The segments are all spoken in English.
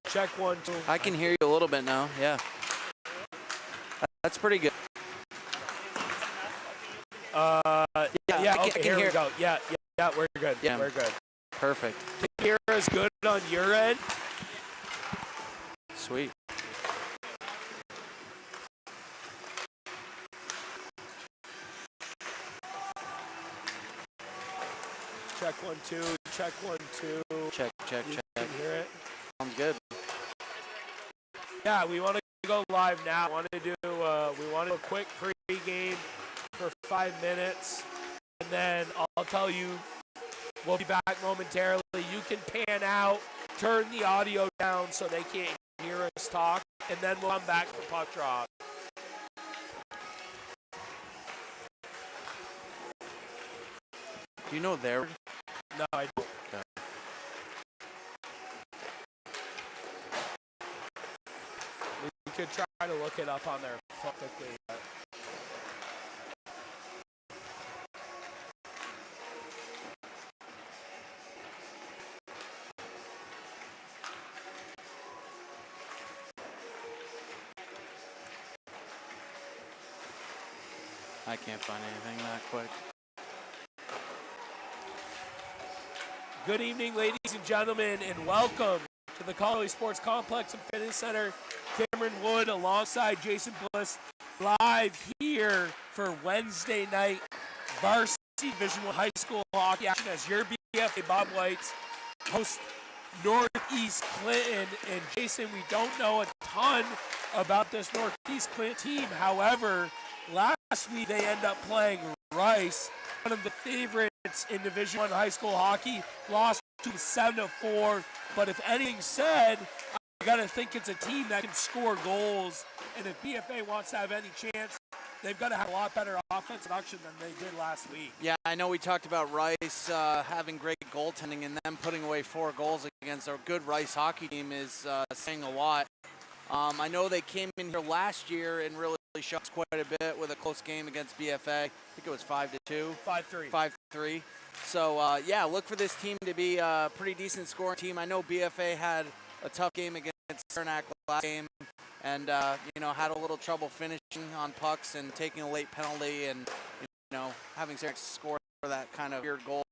Check 1, 2. I can hear you a little bit now, yeah. That's pretty good. Yeah, okay, here we go. Yeah, we're good. Yeah. We're good. Perfect. Can you hear us good on your end? Sweet. Check 1, 2. Check 1, 2. Check. You can hear it? Sounds good. Yeah, we want to go live now. We want to do a quick pre-game for 5 minutes, and then I'll tell you we'll be back momentarily. You can pan out, turn the audio down so they can't hear us talk, and then we'll come back for puck drop. Do you know their? No, I don't. Okay. We could try to look it up on their phone quickly. I can't find anything that quick. Good evening, ladies and gentlemen, and welcome to the Colorado Sports Complex and Fitness Center. Cameron Wood alongside Jason Bliss live here for Wednesday night varsity Division I high school hockey action as your BFA Bobwhites host Northeast Clinton. And Jason, we don't know a ton about this Northeast Clinton team. However, last week they end up playing Rice, one of the favorites in Division I high school hockey, lost to 7-4. But if anything said, I gotta think it's a team that can score goals. And if BFA wants to have any chance, they've got to have a lot better offensive production than they did last week. Yeah, I know we talked about Rice having great goaltending and them putting away 4 goals against a good Rice hockey team is saying a lot. I know they came in here last year and really shocked quite a bit with a close game against BFA. I think it was 5-2. 5-3. 5-3. So, yeah, look for this team to be a pretty decent scoring team. I know BFA had a tough game against Saranac last game and, had a little trouble finishing on pucks and taking a late penalty and, having Saranac score that kind of weird goal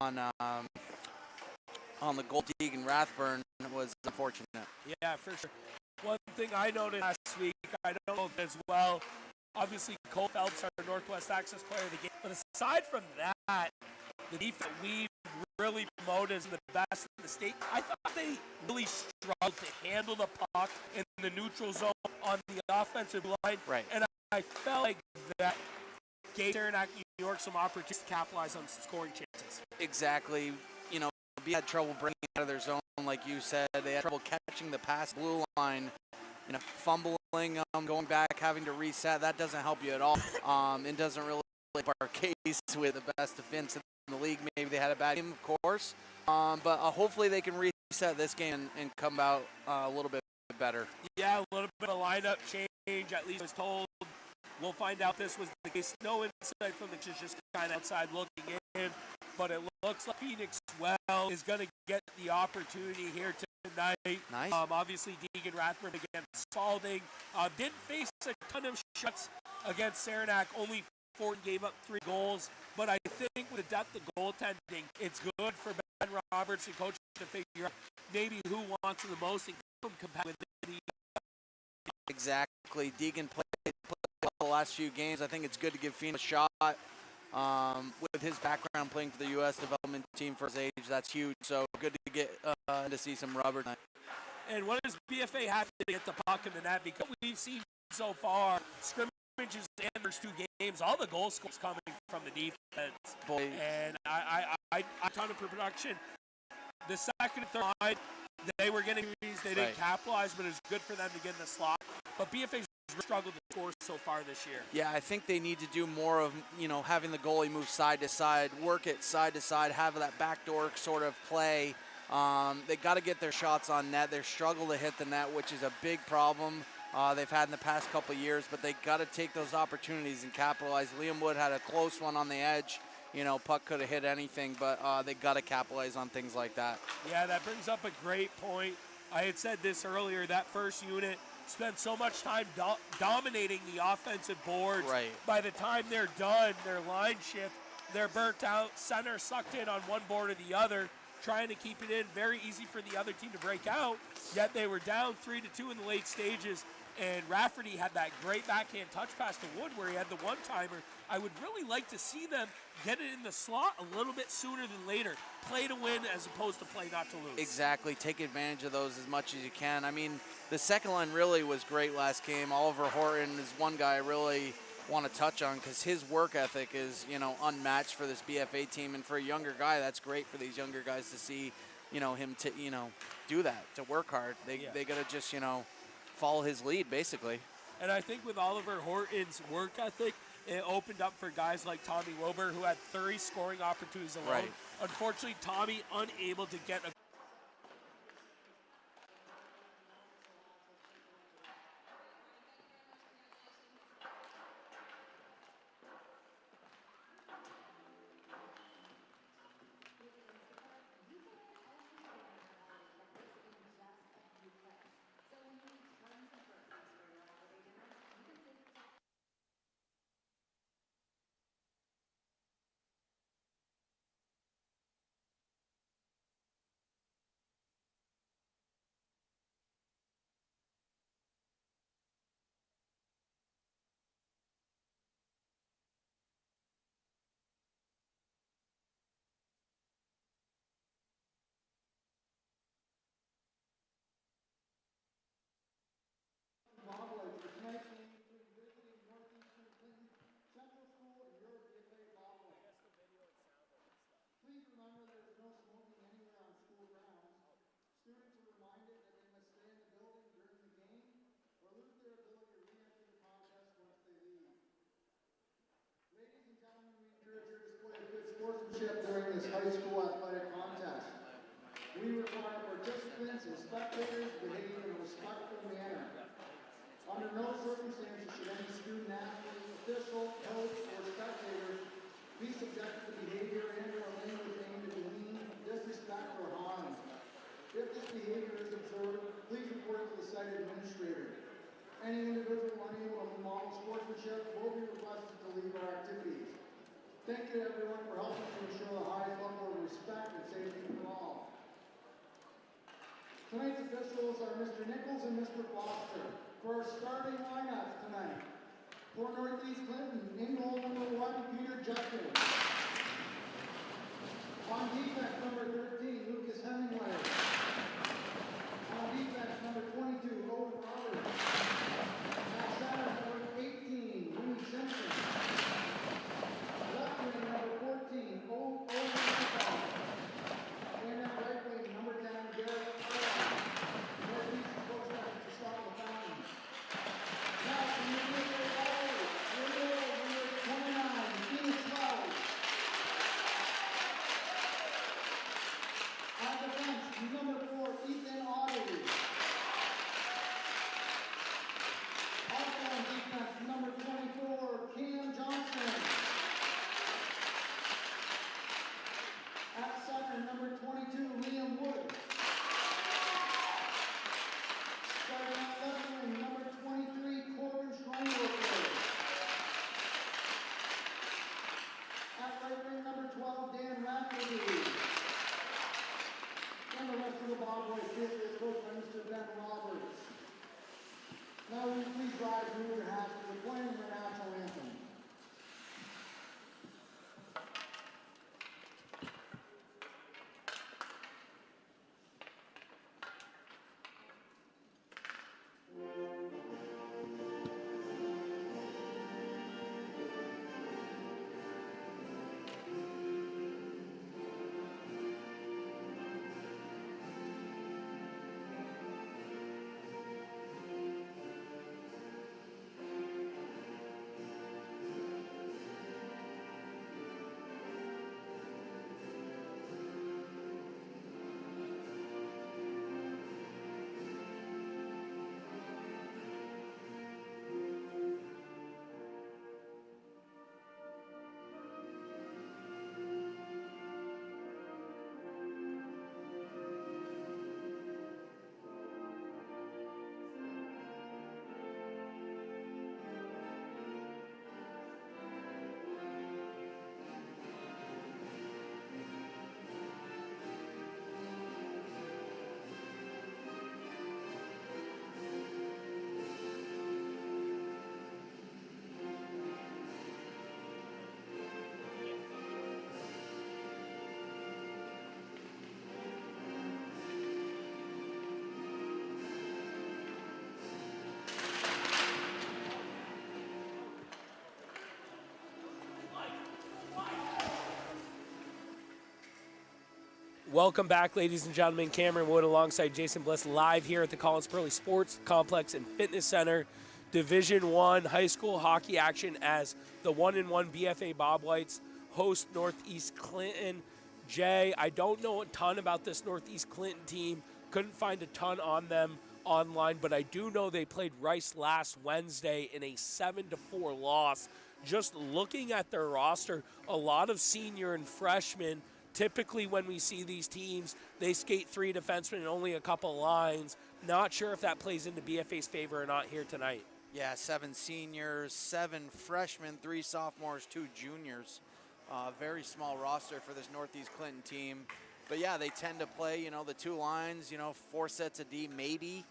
on the goal Deegan Rathburn was unfortunate. Yeah, for sure. One thing I noticed last week, I don't know as well, obviously Cole Phelps, our Northwest Access player of the game, but aside from that, the defense we really promoted as the best in the state. I thought they really struggled to handle the puck in the neutral zone on the offensive line. Right. And I felt like that gave Saranac, New York some opportunities to capitalize on scoring chances. Exactly. They had trouble bringing it out of their zone, like you said. They had trouble catching the pass blue line, fumbling, going back, having to reset. That doesn't help you at all. It doesn't really help our case with the best defense in the league. Maybe they had a bad game, of course. But hopefully they can reset this game and come out a little bit better. Yeah, a little bit of lineup change, at least I was told. We'll find out this was the case. No insight from the just kind of outside looking in. But it looks like Phoenix Well is going to get the opportunity here tonight. Nice. Obviously, Deegan Rathburn against Spalding. Didn't face a ton of shots against Saranac. Only 4 gave up 3 goals. But I think with the depth of goaltending, it's good for Ben Roberts and coach to figure out maybe who wants the most and keep them competitive. Exactly. Deegan played the last few games. I think it's good to give Phoenix a shot. With his background playing for the U.S. development team for his age, that's huge. So good to get to see some rubber tonight. And what does BFA have to get the puck in the net? Because we've seen so far scrimmages and first 2 games, all the goal scores coming from the defense. Boy. And I ton of production. The second and third line, they were getting these, they didn't capitalize, but it was good for them to get in the slot. But BFA's struggled to score so far this year. Yeah, I think they need to do more of, having the goalie move side to side, work it side to side, have that backdoor sort of play. They got to get their shots on net. They struggle to hit the net, which is a big problem they've had in the past couple of years, but they got to take those opportunities and capitalize. Liam Wood had a close one on the edge. Puck could have hit anything, but they got to capitalize on things like that. Yeah, that brings up a great point. I had said this earlier, that first unit spent so much time dominating the offensive boards. Right. By the time they're done, their line shift, they're burnt out, center sucked in on one board or the other, trying to keep it in. Very easy for the other team to break out, yet they were down 3-2 in the late stages, and Rafferty had that great backhand touch pass to Wood where he had the one-timer. I would really like to see them get it in the slot a little bit sooner than later. Play to win as opposed to play not to lose. Exactly. Take advantage of those as much as you can. I mean, the second line really was great last game. Oliver Horton is one guy I really want to touch on because his work ethic is, unmatched for this BFA team. And for a younger guy, that's great for these younger guys to see, him to, do that, to work hard. They got to just, follow his lead, basically. And I think with Oliver Horton's work ethic, it opened up for guys like Tommy Wilbur, who had 30 scoring opportunities alone. Right. Unfortunately, Tommy unable to get a Bobwhites for tonight's game between visiting Northeastern Clinton Central School and your BFA Bobwhites. Please remember there is no smoking anywhere on school grounds. Students are reminded that they must stay in the building during the game or lose their ability to re-enter the contest once they leave. Ladies and gentlemen, we encourage your display of good sportsmanship during this high school athletic contest. We require participants and spectators to behave in a respectful manner. Under no circumstances should any student, athlete, official, coach, or spectator be subjected to behavior and/or language aimed at demean, disrespect, or harm. If this behavior is observed, please report it to the site administrator. Any individual unable to model sportsmanship will be requested to leave our activities. Thank you to everyone for helping to ensure the highest level of respect and safety for all. Tonight's officials are Mr. Nichols and Mr. Foster. For our starting lineups tonight, for Northeast Clinton, in goal number 1, Peter Justin. On defense, number 13, Lucas Hemingway. On defense, number 22, Owen Roberts. At center, number 18, Louis Simpson. Left wing, number 14, Owen Randolph. And at right wing, number 10, Garrett Earl. Northeast is coached by Mr. Scott LaFountain. Now, from the middle forward, number 29, Phoenix Flowers. On defense, number 4, Ethan Audrey. Also on defense, number 24, Cam Johnson. At center, number 22, Liam Wood. Starting at left wing, number 23, Corbin Schreiner. At right wing, number 12, Dan Rafferty. And the rest of the Bobwhites is coached by Mr. Ben Roberts. Now will you please rise and move your hats to the playing of the national anthem. Welcome back, ladies and gentlemen. Cameron Wood alongside Jason Bliss live here at the Collins Pearly Sports Complex and Fitness Center. Division I high school hockey action as the 1-1 BFA Bobwhites host Northeast Clinton. Jay, I don't know a ton about this Northeast Clinton team. Couldn't find a ton on them online, but I do know they played Rice last Wednesday in a 7-4 loss. Just looking at their roster, a lot of senior and freshmen. Typically when we see these teams, they skate 3 defensemen and only a couple lines. Not sure if that plays into BFA's favor or not here tonight. Yeah, 7 seniors, 7 freshmen, 3 sophomores, 2 juniors. Very small roster for this Northeast Clinton team. But yeah, they tend to play, the 2 lines, 4 sets of D maybe,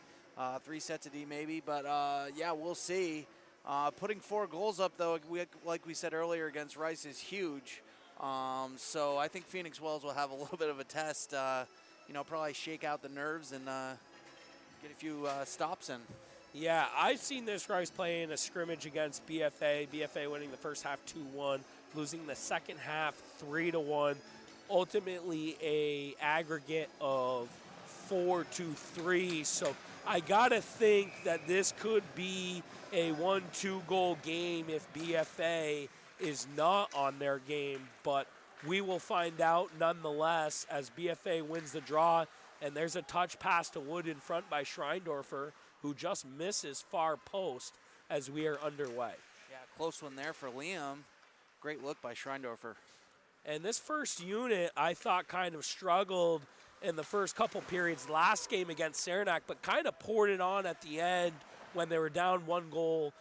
3 sets of D maybe. But yeah, we'll see. Putting 4 goals up, though, like we said earlier, against Rice is huge. So I think Phoenix Wells will have a little bit of a test, probably shake out the nerves and get a few stops in. Yeah, I've seen this Rice play in a scrimmage against BFA. BFA winning the first half 2-1, losing the second half 3-1. Ultimately a aggregate of 4-3. So I gotta think that this could be a 1-2 goal game if BFA is not on their game, but we will find out nonetheless as BFA wins the draw, and there's a touch pass to Wood in front by Schreindorfer, who just misses far post as we are underway. Yeah, close one there for Liam. Great look by Schreindorfer. And this first unit, I thought, kind of struggled in the first couple periods last game against Saranac, but kind of poured it on at the end when they were down 1 goal.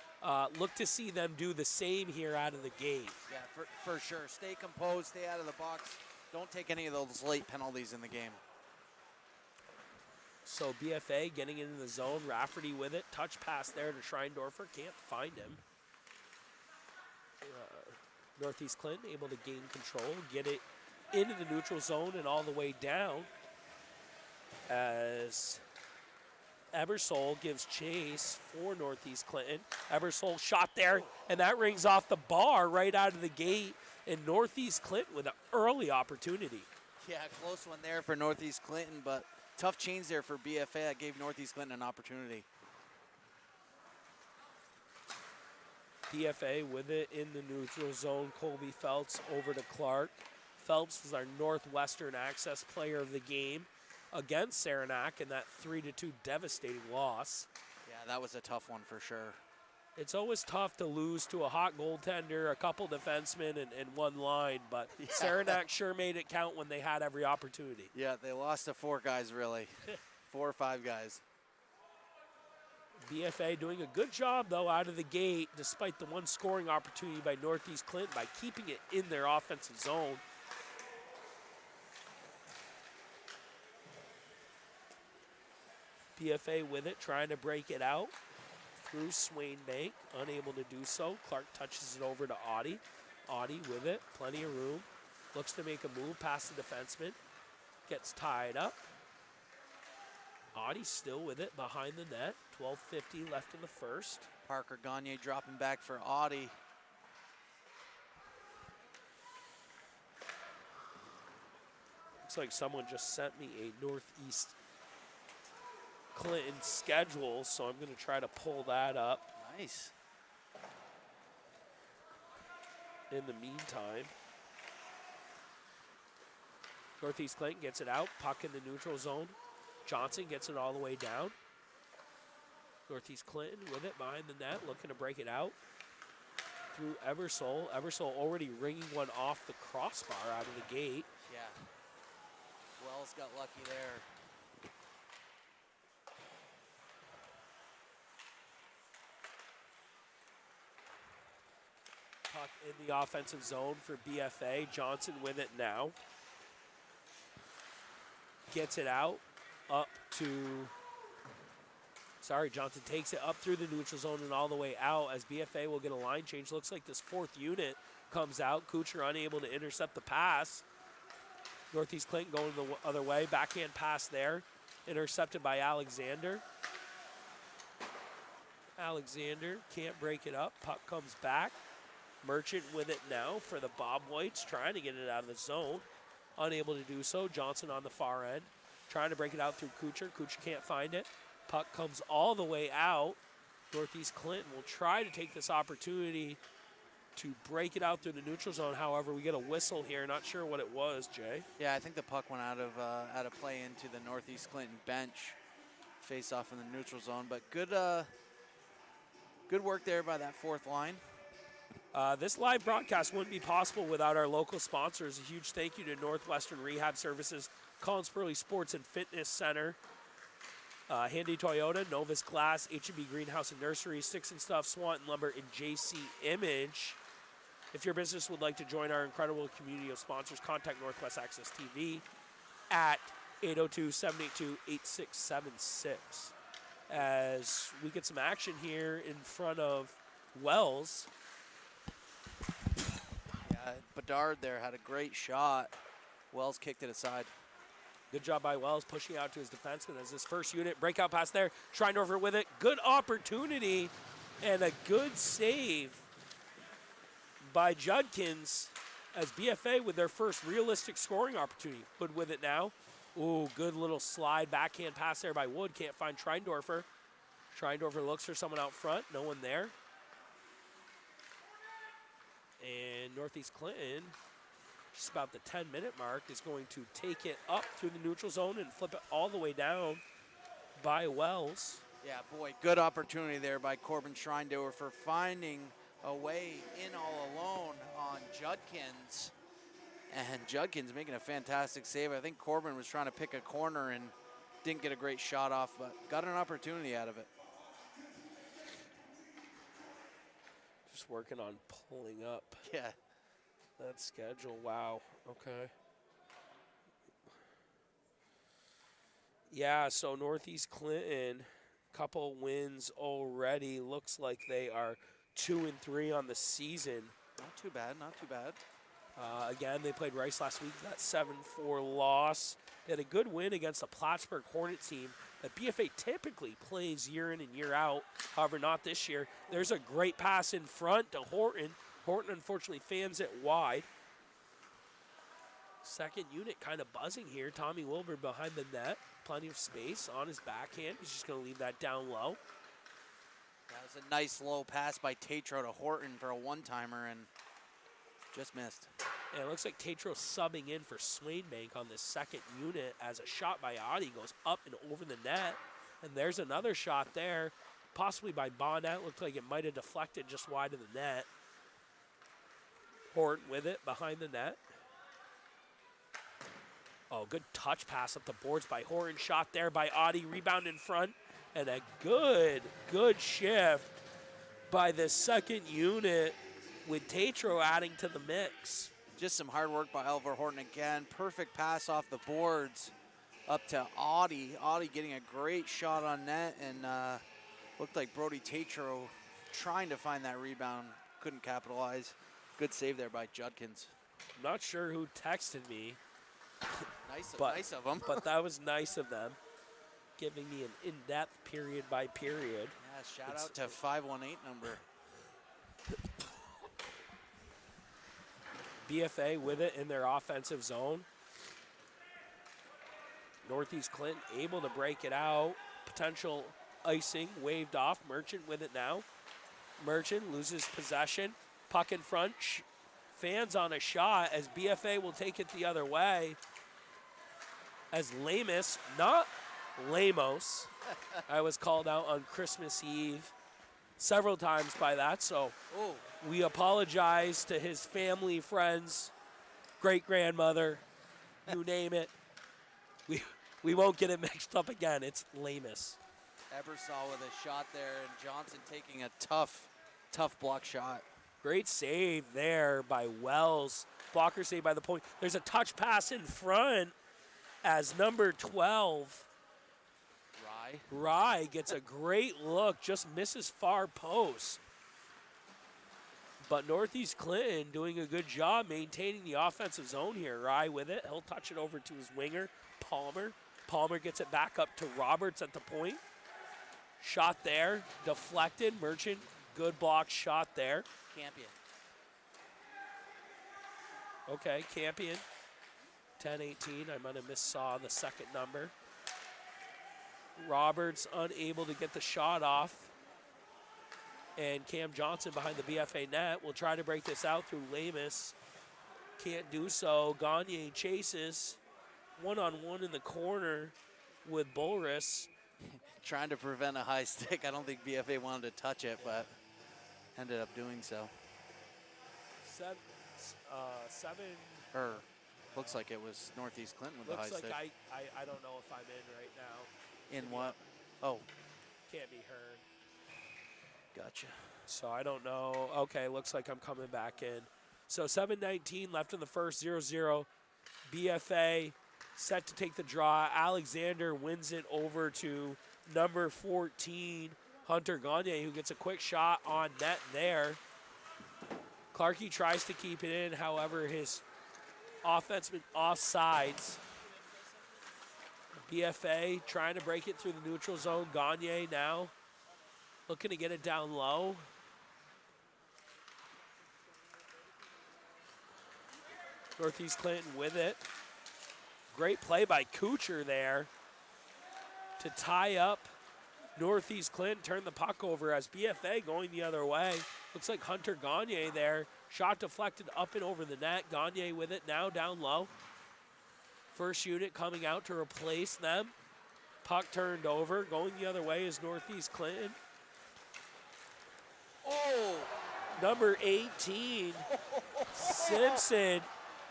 Look to see them do the same here out of the gate. Yeah, for sure. Stay composed, stay out of the box. Don't take any of those late penalties in the game. So BFA getting into the zone, Rafferty with it. Touch pass there to Schreindorfer, can't find him. Northeast Clinton able to gain control, get it into the neutral zone and all the way down as Ebersol gives chase for Northeast Clinton. Ebersol shot there, and that rings off the bar right out of the gate, and Northeast Clinton with an early opportunity. Yeah, close one there for Northeast Clinton, but tough change there for BFA that gave Northeast Clinton an opportunity. BFA with it in the neutral zone. Colby Phelps over to Clark. Phelps was our Northwestern Access player of the game against Saranac in that 3-2 devastating loss. Yeah, that was a tough one for sure. It's always tough to lose to a hot goaltender, a couple defensemen, and 1 line, but yeah. Saranac sure made it count when they had every opportunity. Yeah, they lost to 4 guys, really. 4 or 5 guys. BFA doing a good job, though, out of the gate, despite the 1 scoring opportunity by Northeast Clinton by keeping it in their offensive zone. BFA with it, trying to break it out through Swain Bank, unable to do so. Clark touches it over to Audie. Audie with it, plenty of room. Looks to make a move past the defenseman. Gets tied up. Audie still with it behind the net. 12:50 left in the first. Parker Gagne dropping back for Audie. Looks like someone just sent me a Northeast Clinton schedule, so I'm going to try to pull that up. Nice. In the meantime, Northeast Clinton gets it out, puck in the neutral zone. Johnson gets it all the way down. Northeast Clinton with it behind the net, looking to break it out through Ebersol. Ebersol already ringing one off the crossbar out of the gate. Yeah. Wells got lucky there. Puck in the offensive zone for BFA. Johnson with it now. Gets it out up to, Johnson takes it up through the neutral zone and all the way out as BFA will get a line change. Looks like this 4th unit comes out. Kuchar unable to intercept the pass. Northeast Clinton going the other way. Backhand pass there. Intercepted by Alexander. Alexander can't break it up. Puck comes back. Merchant with it now for the Bobwhites, trying to get it out of the zone. unable to do so. Johnson on the far end, trying to break it out through Kuchar. Kuchar can't find it. Puck comes all the way out. Northeast Clinton will try to take this opportunity to break it out through the neutral zone. However, we get a whistle here. Not sure what it was, Jay. Yeah, I think the puck went out of play into the Northeast Clinton bench. Face off in the neutral zone, but good work there by that fourth line. This live broadcast wouldn't be possible without our local sponsors. A huge thank you to Northwestern Rehab Services, Collins Pearly Sports and Fitness Center, Handy Toyota, Novus Glass, H&B Greenhouse and Nursery, Sticks and Stuff, Swanton Lumber, and JC Image. If your business would like to join our incredible community of sponsors, contact Northwest Access TV at 802-782-8676. As we get some action here in front of Wells. Yeah, Bedard there had a great shot. Wells kicked it aside. Good job by Wells pushing out to his defenseman as his first unit. Breakout pass there. Schreindorfer with it. Good opportunity and a good save by Judkins as BFA with their first realistic scoring opportunity. Wood with it now. Ooh, good little slide backhand pass there by Wood. Can't find Schreindorfer. Schreindorfer looks for someone out front. No one there. And Northeast Clinton, just about the 10-minute mark, is going to take it up through the neutral zone and flip it all the way down by Wells. Yeah, boy, good opportunity there by Corbin Schreindorfer for finding a way in all alone on Judkins. And Judkins making a fantastic save. I think Corbin was trying to pick a corner and didn't get a great shot off, but got an opportunity out of it. Just working on pulling up Yeah. that schedule. Wow. Okay. Yeah, so Northeast Clinton, couple wins already. Looks like they are 2-3 on the season. Not too bad, not too bad. Again, they played Rice last week, that 7-4 loss. They had a good win against the Plattsburgh Hornet team that BFA typically plays year in and year out. However, not this year. There's a great pass in front to Horton. Horton, unfortunately, fans it wide. Second unit kind of buzzing here. Tommy Wilbur behind the net. Plenty of space on his backhand. He's just going to leave that down low. That was a nice low pass by Tatro to Horton for a one-timer and just missed. And it looks like Tatro subbing in for Swainbank on this second unit as a shot by Audi goes up and over the net. And there's another shot there, possibly by Bonnet. Looked like it might have deflected just wide of the net. Horton with it behind the net. Oh, good touch pass up the boards by Horton. Shot there by Audi. Rebound in front. And a good shift by the second unit with Tatro adding to the mix. Just some hard work by Oliver Horton again. Perfect pass off the boards up to Audi. Audi getting a great shot on net, and looked like Brody Tatro trying to find that rebound. Couldn't capitalize. Good save there by Judkins. Not sure who texted me. Nice of them. But that was nice of them, giving me an in-depth period by period. Yeah, shout out to 518 number. BFA with it in their offensive zone. Northeast Clinton able to break it out. Potential icing waved off. Merchant with it now. Merchant loses possession. Puck in front. Fans on a shot as BFA will take it the other way. As Lamus, not Lamos. I was called out on Christmas Eve several times by that, so we apologize to his family, friends, great-grandmother, you name it. We won't get it mixed up again. It's Lamus. Ebersol with a shot there, and Johnson taking a tough block shot. Great save there by Wells. Blocker save by the point. There's a touch pass in front as number 12, Rye gets a great look, just misses far post. But Northeast Clinton doing a good job maintaining the offensive zone here. Rye with it. He'll touch it over to his winger, Palmer. Palmer gets it back up to Roberts at the point. Shot there, deflected. Merchant, good block shot there. Campion. Okay, Campion 10-18. I might have missaw the second number. Roberts unable to get the shot off. And Cam Johnson behind the BFA net will try to break this out through Lamus. Can't do so. Gagne chases one-on-one in the corner with Bulris. Trying to prevent a high stick. I don't think BFA wanted to touch it, but ended up doing so. Seven. Or looks like it was Northeast Clinton with the high Looks stick. like I don't know if I'm in right now. In what? Oh, Can't be heard. gotcha. So I don't know. Okay, looks like I'm coming back in. So 7:19 left in the first, 0-0. BFA set to take the draw. Alexander wins it over to number 14, Hunter Gagne, who gets a quick shot on net there. Clarkey tries to keep it in. However, his offenseman offsides. BFA trying to break it through the neutral zone. Gagne now looking to get it down low. Northeast Clinton with it. Great play by Kuchar there to tie up Northeast Clinton, turn the puck over as BFA going the other way. Looks like Hunter Gagne there. Shot deflected up and over the net. Gagne with it now down low. First unit coming out to replace them. Puck turned over. Going the other way is Northeast Clinton. Oh! Number 18, Simpson,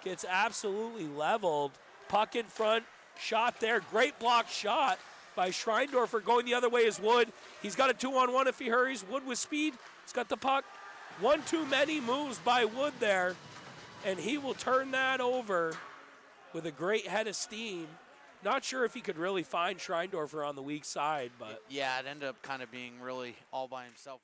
gets absolutely leveled. Puck in front, shot there. Great block shot by Schreindorfer. Going the other way is Wood. He's got a 2-on-1 if he hurries. Wood with speed. He's got the puck. One too many moves by Wood there, and he will turn that over with a great head of steam. Not sure if he could really find Schreindorfer on the weak side, but Yeah, it ended up kind of being really all by himself.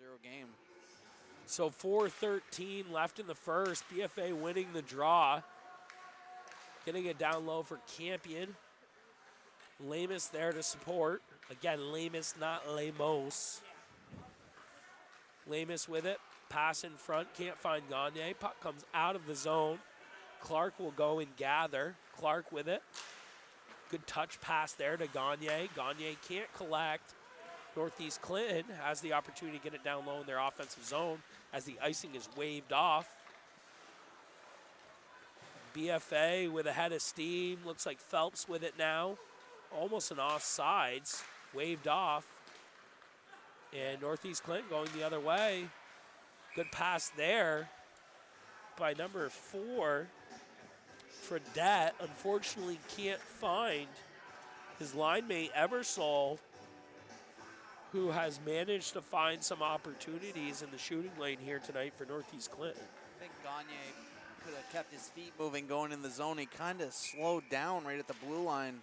Zero game. so 4:13 left in the first. BFA winning the draw. Getting it down low for Campion. Lamus there to support. Again, Lamus, not Lamos. Lamus with it. Pass in front. Can't find Gagne. Puck comes out of the zone. Clark will go and gather. Clark with it. Good touch pass there to Gagne. Gagne can't collect. Northeast Clinton has the opportunity to get it down low in their offensive zone as the icing is waved off. BFA with a head of steam. Looks like Phelps with it now. Almost an offsides. Waved off. And Northeast Clinton going the other way. Good pass there by number 4. Fredette unfortunately can't find his line mate Ebersol, who has managed to find some opportunities in the shooting lane here tonight for Northeast Clinton. I think Gagne could have kept his feet moving going in the zone. He kind of slowed down right at the blue line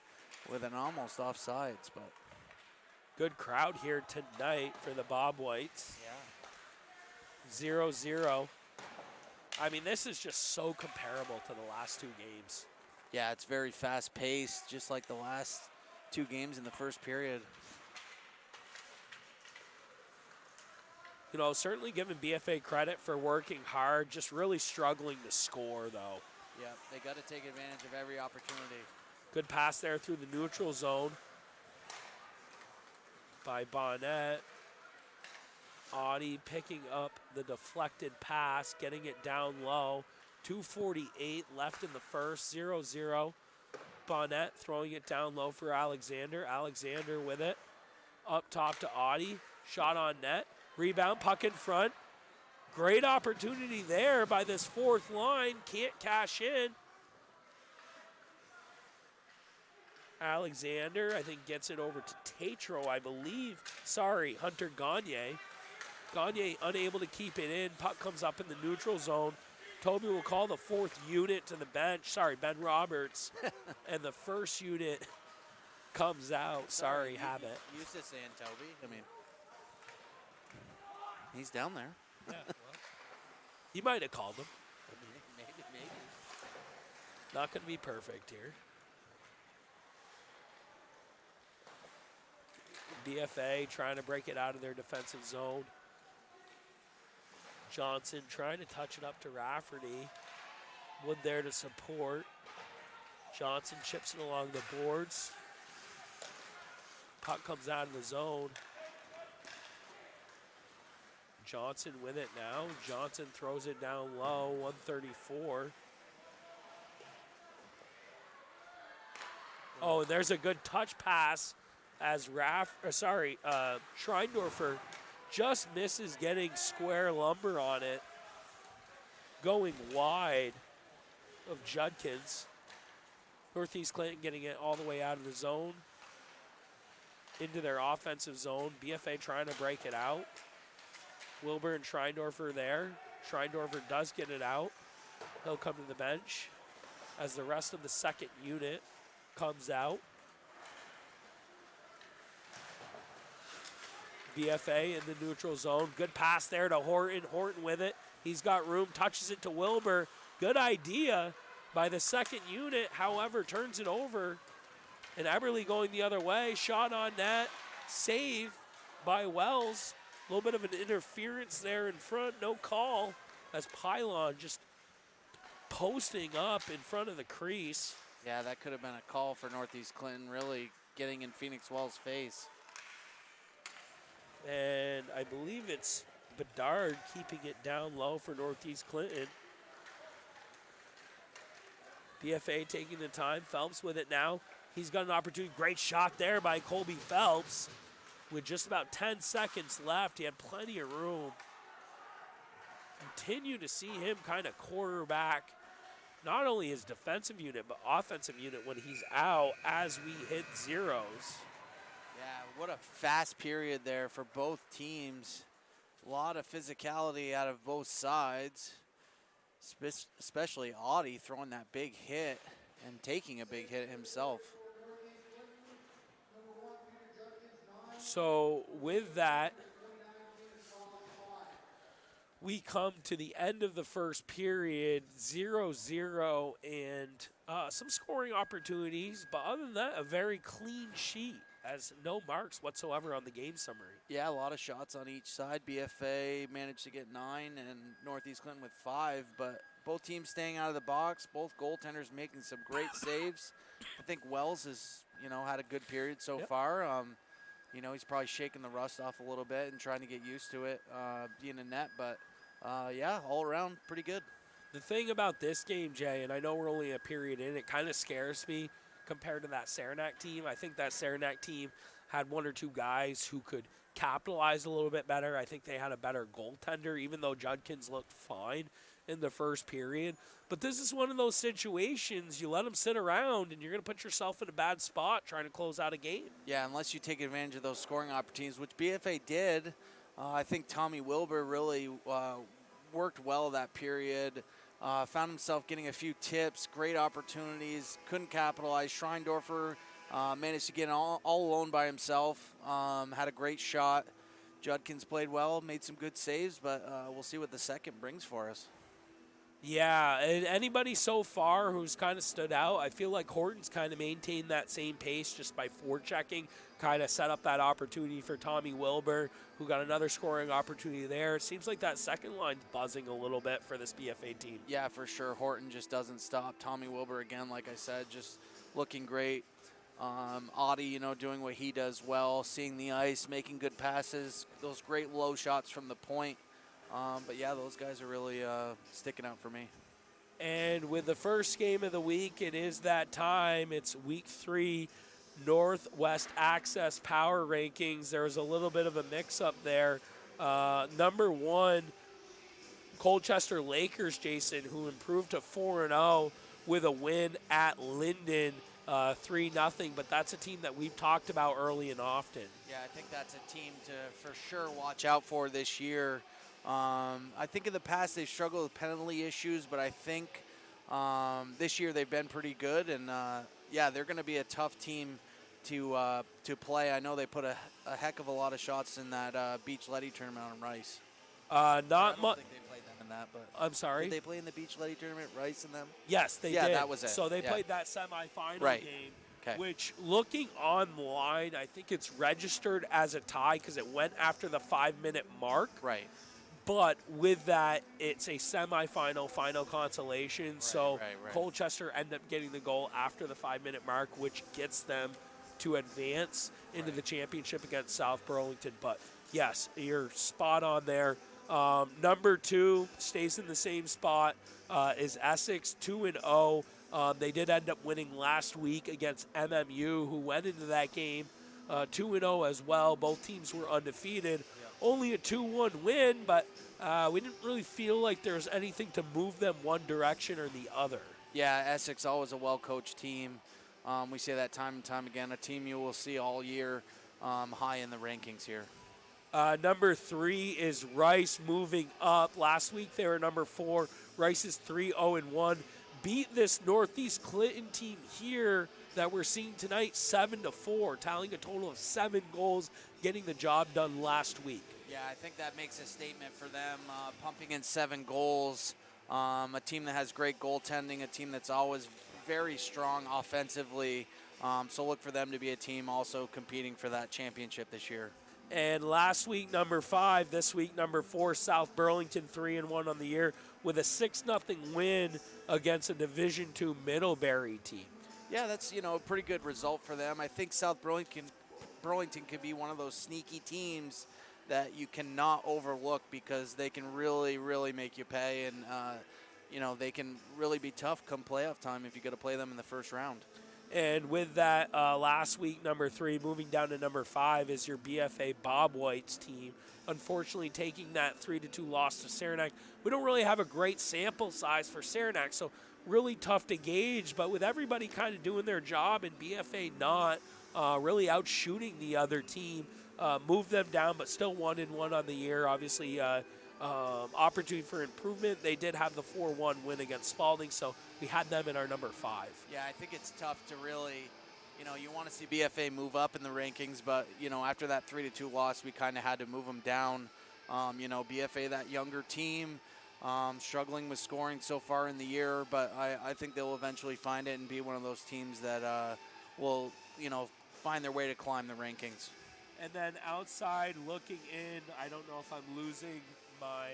with an almost offsides, but good crowd here tonight for the Bobwhites. yeah. 0-0. I mean, this is just so comparable to the last 2 games. Yeah, it's very fast paced, just like the last 2 games in the first period. You know, certainly giving BFA credit for working hard, just really struggling to score, though. Yeah, they got to take advantage of every opportunity. Good pass there through the neutral zone by Bonnet. Audie picking up the deflected pass, getting it down low. 2:48 left in the first, 0-0. Bonnet throwing it down low for Alexander. Alexander with it. Up top to Audie. Shot on net. Rebound, puck in front. Great opportunity there by this 4th line. Can't cash in. Alexander, I think, gets it over to Tatro, I believe. Sorry, Hunter Gagne. Gagne unable to keep it in. Puck comes up in the neutral zone. Toby will call the 4th unit to the bench. Sorry, Ben Roberts. And the 1st unit comes out. Sorry, Habit. Used to saying Toby. I mean, he's down there. Yeah, well, he might have called him. Maybe. Not going to be perfect here. BFA trying to break it out of their defensive zone. Johnson trying to touch it up to Rafferty. Wood there to support. Johnson chips it along the boards. Puck comes out of the zone. Johnson with it now. Johnson throws it down low, 134. Oh, and there's a good touch pass as Schreindorfer just misses getting square lumber on it. Going wide of Judkins. Northeast Clinton getting it all the way out of the zone. Into their offensive zone. BFA trying to break it out. Wilbur and Schreindorfer there. Schreindorfer does get it out. He'll come to the bench as the rest of the 2nd unit comes out. BFA in the neutral zone. Good pass there to Horton. Horton with it. He's got room, touches it to Wilbur. Good idea by the 2nd unit, however, turns it over. And Eberle going the other way. Shot on net. Save by Wells. A little bit of an interference there in front. No call as Pylon just posting up in front of the crease. Yeah, that could have been a call for Northeast Clinton, really getting in Phoenix Wells' face. And I believe it's Bedard keeping it down low for Northeast Clinton. BFA taking the time. Phelps with it now. He's got an opportunity. Great shot there by Colby Phelps. With just about 10 seconds left, he had plenty of room. Continue to see him kind of quarterback not only his defensive unit, but offensive unit when he's out as we hit zeros. Yeah, what a fast period there for both teams. A lot of physicality out of both sides, especially Audie throwing that big hit and taking a big hit himself. So with that, we come to the end of the first period, 0-0, and some scoring opportunities, but other than that, a very clean sheet as no marks whatsoever on the game summary. Yeah, a lot of shots on each side. BFA managed to get 9 and Northeast Clinton with 5, but both teams staying out of the box, both goaltenders making some great saves. I think Wells has, had a good period so far. He's probably shaking the rust off a little bit and trying to get used to it being a net, but yeah, all around pretty good. The thing about this game, Jay, and I know we're only a period in, it kind of scares me compared to that Saranac team. I think that Saranac team had one or two guys who could capitalize a little bit better. I think they had a better goaltender, even though Judkins looked fine in the first period. But this is one of those situations, you let them sit around and you're going to put yourself in a bad spot trying to close out a game. Yeah, unless you take advantage of those scoring opportunities, which BFA did. I think Tommy Wilbur really worked well that period. Found himself getting a few tips, great opportunities, couldn't capitalize. Schreindorfer managed to get all alone by himself, had a great shot. Judkins played well, made some good saves, but we'll see what the second brings for us. Yeah, and anybody so far who's kind of stood out, I feel like Horton's kind of maintained that same pace just by forechecking, kind of set up that opportunity for Tommy Wilbur, who got another scoring opportunity there. It seems like that second line's buzzing a little bit for this BFA team. Yeah, for sure. Horton just doesn't stop. Tommy Wilbur, again, like I said, just looking great. Audie, doing what he does well, seeing the ice, making good passes, those great low shots from the point. But yeah, those guys are really sticking out for me. And with the first game of the week, it is that time. It's week 3, Northwest Access Power Rankings. There was a little bit of a mix-up there. Number 1, Colchester Lakers, Jason, who improved to 4-0 with a win at Linden, 3-0. But that's a team that we've talked about early and often. Yeah, I think that's a team to for sure watch out for this year. I think in the past they've struggled with penalty issues, but I think this year they've been pretty good. And, yeah, they're going to be a tough team to play. I know they put a heck of a lot of shots in that Beach Letty tournament on Rice. Not much. I think they played them in that, but I'm sorry? Did they play in the Beach Letty tournament, Rice and them? Yes, they did. Yeah, that was it. So they Yeah. played that semifinal Right. game, Okay. which, looking online, I think it's registered as a tie because it went after the 5-minute mark. Right. But with that, it's a semifinal, final consolation. So right. Colchester ended up getting the goal after the 5-minute mark, which gets them to advance into the championship against South Burlington. But yes, you're spot on there. Number 2 stays in the same spot, is Essex, 2-0. They did end up winning last week against MMU, who went into that game 2-0 as well. Both teams were undefeated. Only a 2-1 win, but we didn't really feel like there was anything to move them one direction or the other. Yeah, Essex, always a well-coached team. We say that time and time again, a team you will see all year high in the rankings here. Number 3 is Rice, moving up. Last week they were number 4. Rice is 3-0-1. Beat this Northeast Clinton team here that we're seeing tonight 7-4, tallying a total of 7 goals, getting the job done last week. Yeah, I think that makes a statement for them, pumping in 7 goals. A team that has great goaltending, a team that's always very strong offensively. So look for them to be a team also competing for that championship this year. And last week, number 5. This week, number 4, South Burlington, 3-1 on the year with a 6-0 win against a Division II Middlebury team. Yeah, that's, a pretty good result for them. I think South Burlington could be one of those sneaky teams that you cannot overlook because they can really, really make you pay. And, they can really be tough come playoff time if you got to play them in the first round. And with that, last week, number 3, moving down to number 5 is your BFA Bobwhites team. Unfortunately, taking that 3-2 loss to Saranac. We don't really have a great sample size for Saranac, so really tough to gauge. But with everybody kind of doing their job and BFA not really outshooting the other team, moved them down, but still 1-1 on the year. Obviously, opportunity for improvement. They did have the 4-1 win against Spalding, so we had them in our number 5. Yeah, I think it's tough to really, you want to see BFA move up in the rankings, but, after that 3-2 loss, we kind of had to move them down. BFA, that younger team, struggling with scoring so far in the year, but I think they'll eventually find it and be one of those teams that will, find their way to climb the rankings. And then outside looking in, I don't know if I'm losing my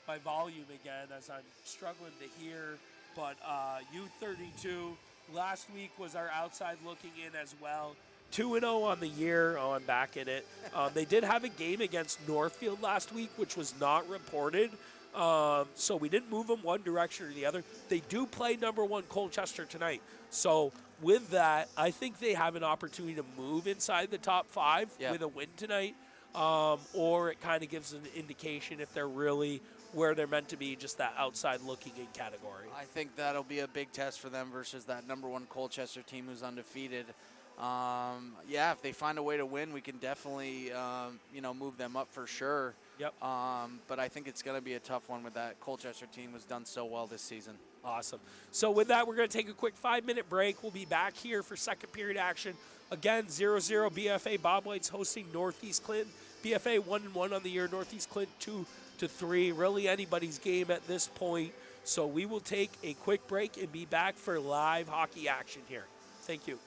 my volume again as I'm struggling to hear, but U32 last week was our outside looking in as well. 2-0 on the year. Oh, I'm back in it. They did have a game against Northfield last week, which was not reported. So we didn't move them one direction or the other. They do play number 1 Colchester tonight. So with that, I think they have an opportunity to move inside the top 5 Yep. with a win tonight. Or it kind of gives an indication if they're really where they're meant to be, just that outside looking in category. I think that'll be a big test for them versus that number 1 Colchester team who's undefeated. Yeah, if they find a way to win, we can definitely, move them up for sure. Yep. But I think it's going to be a tough one with that Colchester team who's done so well this season. Awesome. So with that, we're going to take a quick 5-minute break. We'll be back here for second period action. Again, 0-0 BFA Bobwhites hosting Northeast Clinton. BFA 1-1 on the year. Northeast Clinton 2-3. Really anybody's game at this point. So we will take a quick break and be back for live hockey action here. Thank you.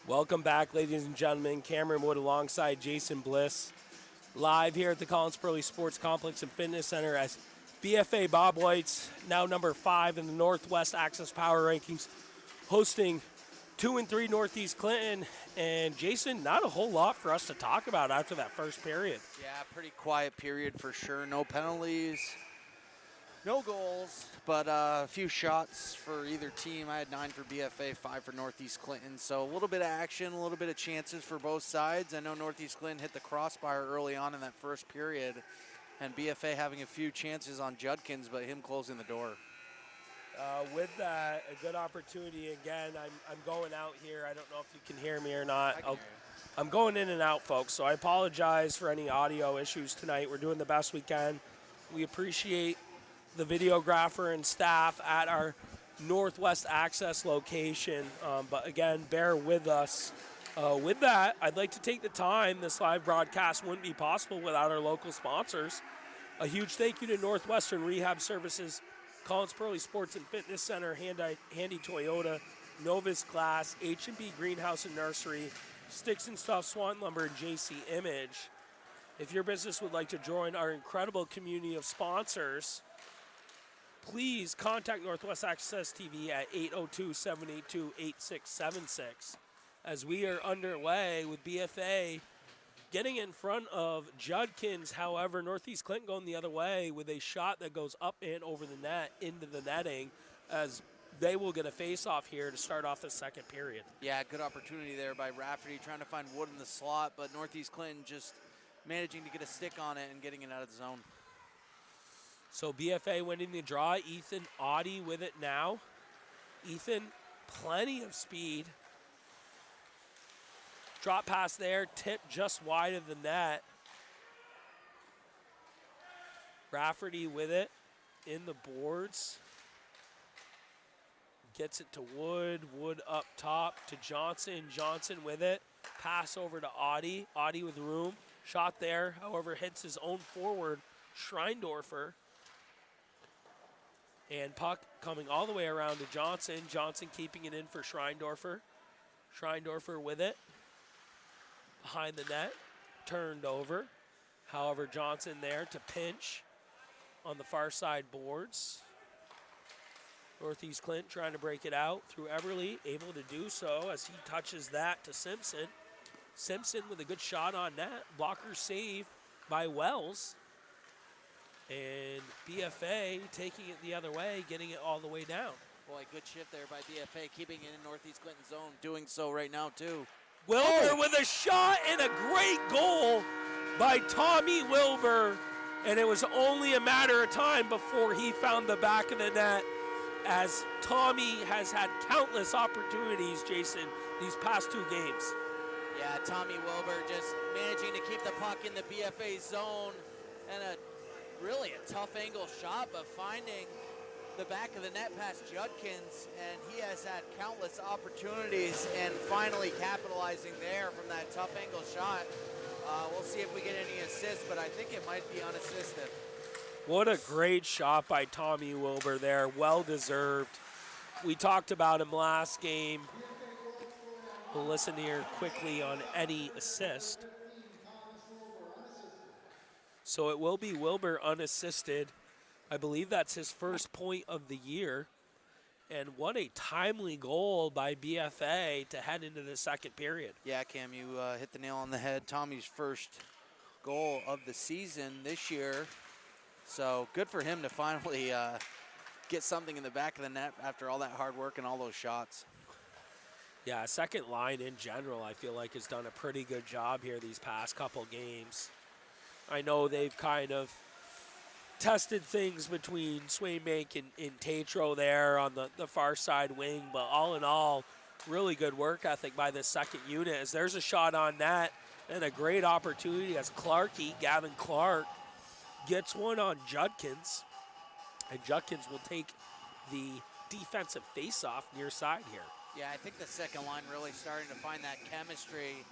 Welcome back, ladies and gentlemen. Cameron Wood alongside Jason Bliss. Live here at the Collins Pearly Sports Complex and Fitness Center as BFA Bobwhites, now number 5 in the Northwest Access Power Rankings, hosting 2 and 3 Northeast Clinton. And Jason, not a whole lot for us to talk about after that first period. Yeah, pretty quiet period for sure. No penalties, no goals, but a few shots for either team. I had 9 for BFA, 5 for Northeast Clinton. So a little bit of action, a little bit of chances for both sides. I know Northeast Clinton hit the crossbar early on in that first period, and BFA having a few chances on Judkins, but him closing the door. With that, a good opportunity again. I'm going out here. I don't know if you can hear me or not. I'm going in and out, folks, so I apologize for any audio issues tonight. We're doing the best we can. We appreciate the videographer and staff at our Northwest Access location, but again, bear with us. With that, I'd like to take the time. This live broadcast wouldn't be possible without our local sponsors. A huge thank you to Northwestern Rehab Services, Collins Pearly Sports and Fitness Center, Handy Toyota, Novus Glass, H&B Greenhouse and Nursery, Sticks and Stuff, Swan Lumber, and JC Image. If your business would like to join our incredible community of sponsors, please contact Northwest Access TV at 802-782-8676 as we are underway with BFA getting in front of Judkins. However, Northeast Clinton going the other way with a shot that goes up and over the net into the netting as they will get a face-off here to start off the second period. Yeah, good opportunity there by Rafferty trying to find Wood in the slot, but Northeast Clinton just managing to get a stick on it and getting it out of the zone. So BFA winning the draw. Ethan Audie with it now. Ethan, plenty of speed. Drop pass there, tip just wide of the net. Rafferty with it in the boards. Gets it to Wood. Wood up top to Johnson. Johnson with it. Pass over to Audie. Audie with room. Shot there, however, hits his own forward, Schreindorfer. And puck coming all the way around to Johnson. Johnson keeping it in for Schreindorfer. Schreindorfer with it. Behind the net. Turned over. However, Johnson there to pinch on the far side boards. Northeast Clinton trying to break it out through Everly. Able to do so as he touches that to Simpson. Simpson with a good shot on net. Blocker save by Wells. And BFA taking it the other way, getting it all the way down. Boy, good shift there by BFA, keeping it in Northeast Clinton zone, doing so right now too. Wilbur with a shot and a great goal by Tommy Wilbur. And it was only a matter of time before he found the back of the net, as Tommy has had countless opportunities, Jason, these past 2 games. Yeah, Tommy Wilbur just managing to keep the puck in the BFA zone, and really a tough angle shot, but finding the back of the net past Judkins, and he has had countless opportunities and finally capitalizing there from that tough angle shot. We'll see if we get any assists, but I think it might be unassisted. What a great shot by Tommy Wilbur there, well deserved. We talked about him last game. We'll listen here quickly on any assist. So it will be Wilbur unassisted. I believe that's his first point of the year. And what a timely goal by BFA to head into the second period. Yeah, Cam, you hit the nail on the head. Tommy's first goal of the season this year. So good for him to finally get something in the back of the net after all that hard work and all those shots. Yeah, second line in general, I feel like has done a pretty good job here these past couple games. I know they've kind of tested things between Swainbank and Tatro there on the far side wing, but all in all, really good work ethic by the second unit as there's a shot on net and a great opportunity as Gavin Clark, gets one on Judkins, and Judkins will take the defensive face-off near side here. Yeah, I think the second line really starting to find that chemistry.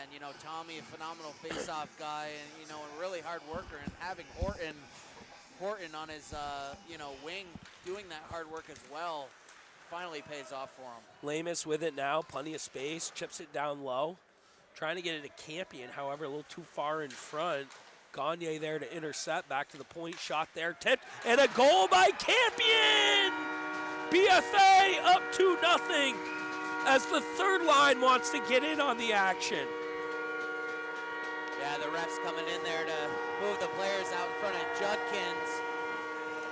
And, you know, Tommy, a phenomenal face-off guy and, you know, a really hard worker. And having Horton on his, you know, wing doing that hard work as well. finally pays off for him. Lamus with it now, plenty of space, chips it down low. Trying to get it to Campion, however, a little too far in front. Gagne there to intercept, back to the point, shot there, tipped, and a goal by Campion! BFA up 2-0 as the third line wants to get in on the action. Yeah, the ref's coming in there to move the players out in front of Judkins.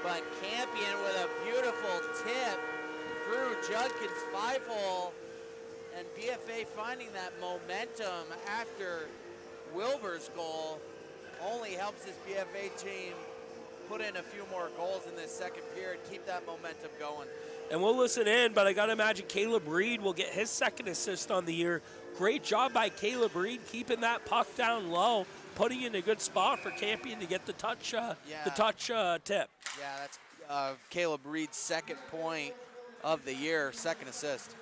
But Campion with a beautiful tip through Judkins' 5-hole. And BFA finding that momentum after Wilbur's goal only helps this BFA team put in a few more goals in this second period, keep that momentum going. And we'll listen in, but I got to imagine Caleb Reed will get his second assist on the year. Great job by Caleb Reed keeping that puck down low, putting in a good spot for Campion to get the touch tip. Yeah, that's Caleb Reed's second point of the year, second assist.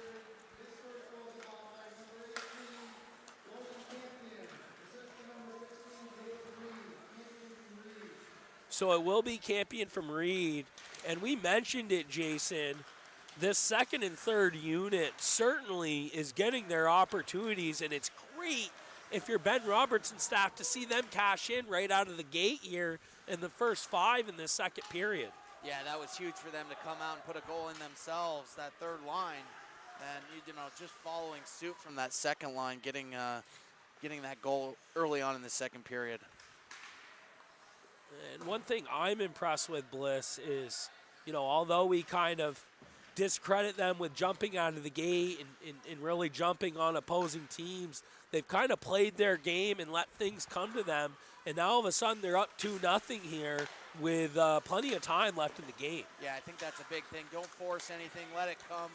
So it will be Campion from Reed. And we mentioned it, Jason. This second and third unit certainly is getting their opportunities, and it's great if you're Ben Robertson staff to see them cash in right out of the gate here in the first 5 in this second period. Yeah, that was huge for them to come out and put a goal in themselves, that third line. And, you know, just following suit from that second line, getting that goal early on in the second period. And one thing I'm impressed with, Bliss, is, you know, although we kind of discredit them with jumping out of the gate and really jumping on opposing teams, they've kind of played their game and let things come to them. And now all of a sudden they're up 2-0 here with plenty of time left in the game. Yeah, I think that's a big thing. Don't force anything. Let it come.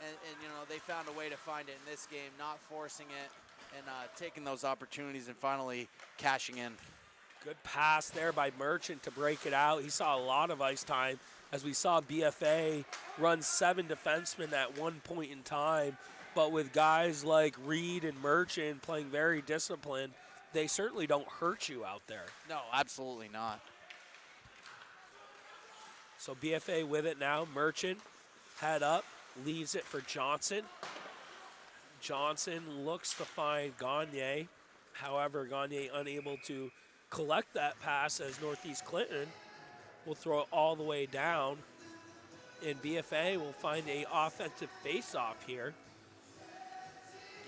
And you know, they found a way to find it in this game, not forcing it and taking those opportunities and finally cashing in. Good pass there by Merchant to break it out. He saw a lot of ice time as we saw BFA run 7 defensemen at one point in time. But with guys like Reed and Merchant playing very disciplined, they certainly don't hurt you out there. No, absolutely not. So BFA with it now. Merchant, head up, leaves it for Johnson. Johnson looks to find Gagne. However, Gagne unable to collect that pass as Northeast Clinton will throw it all the way down. And BFA will find a offensive face-off here.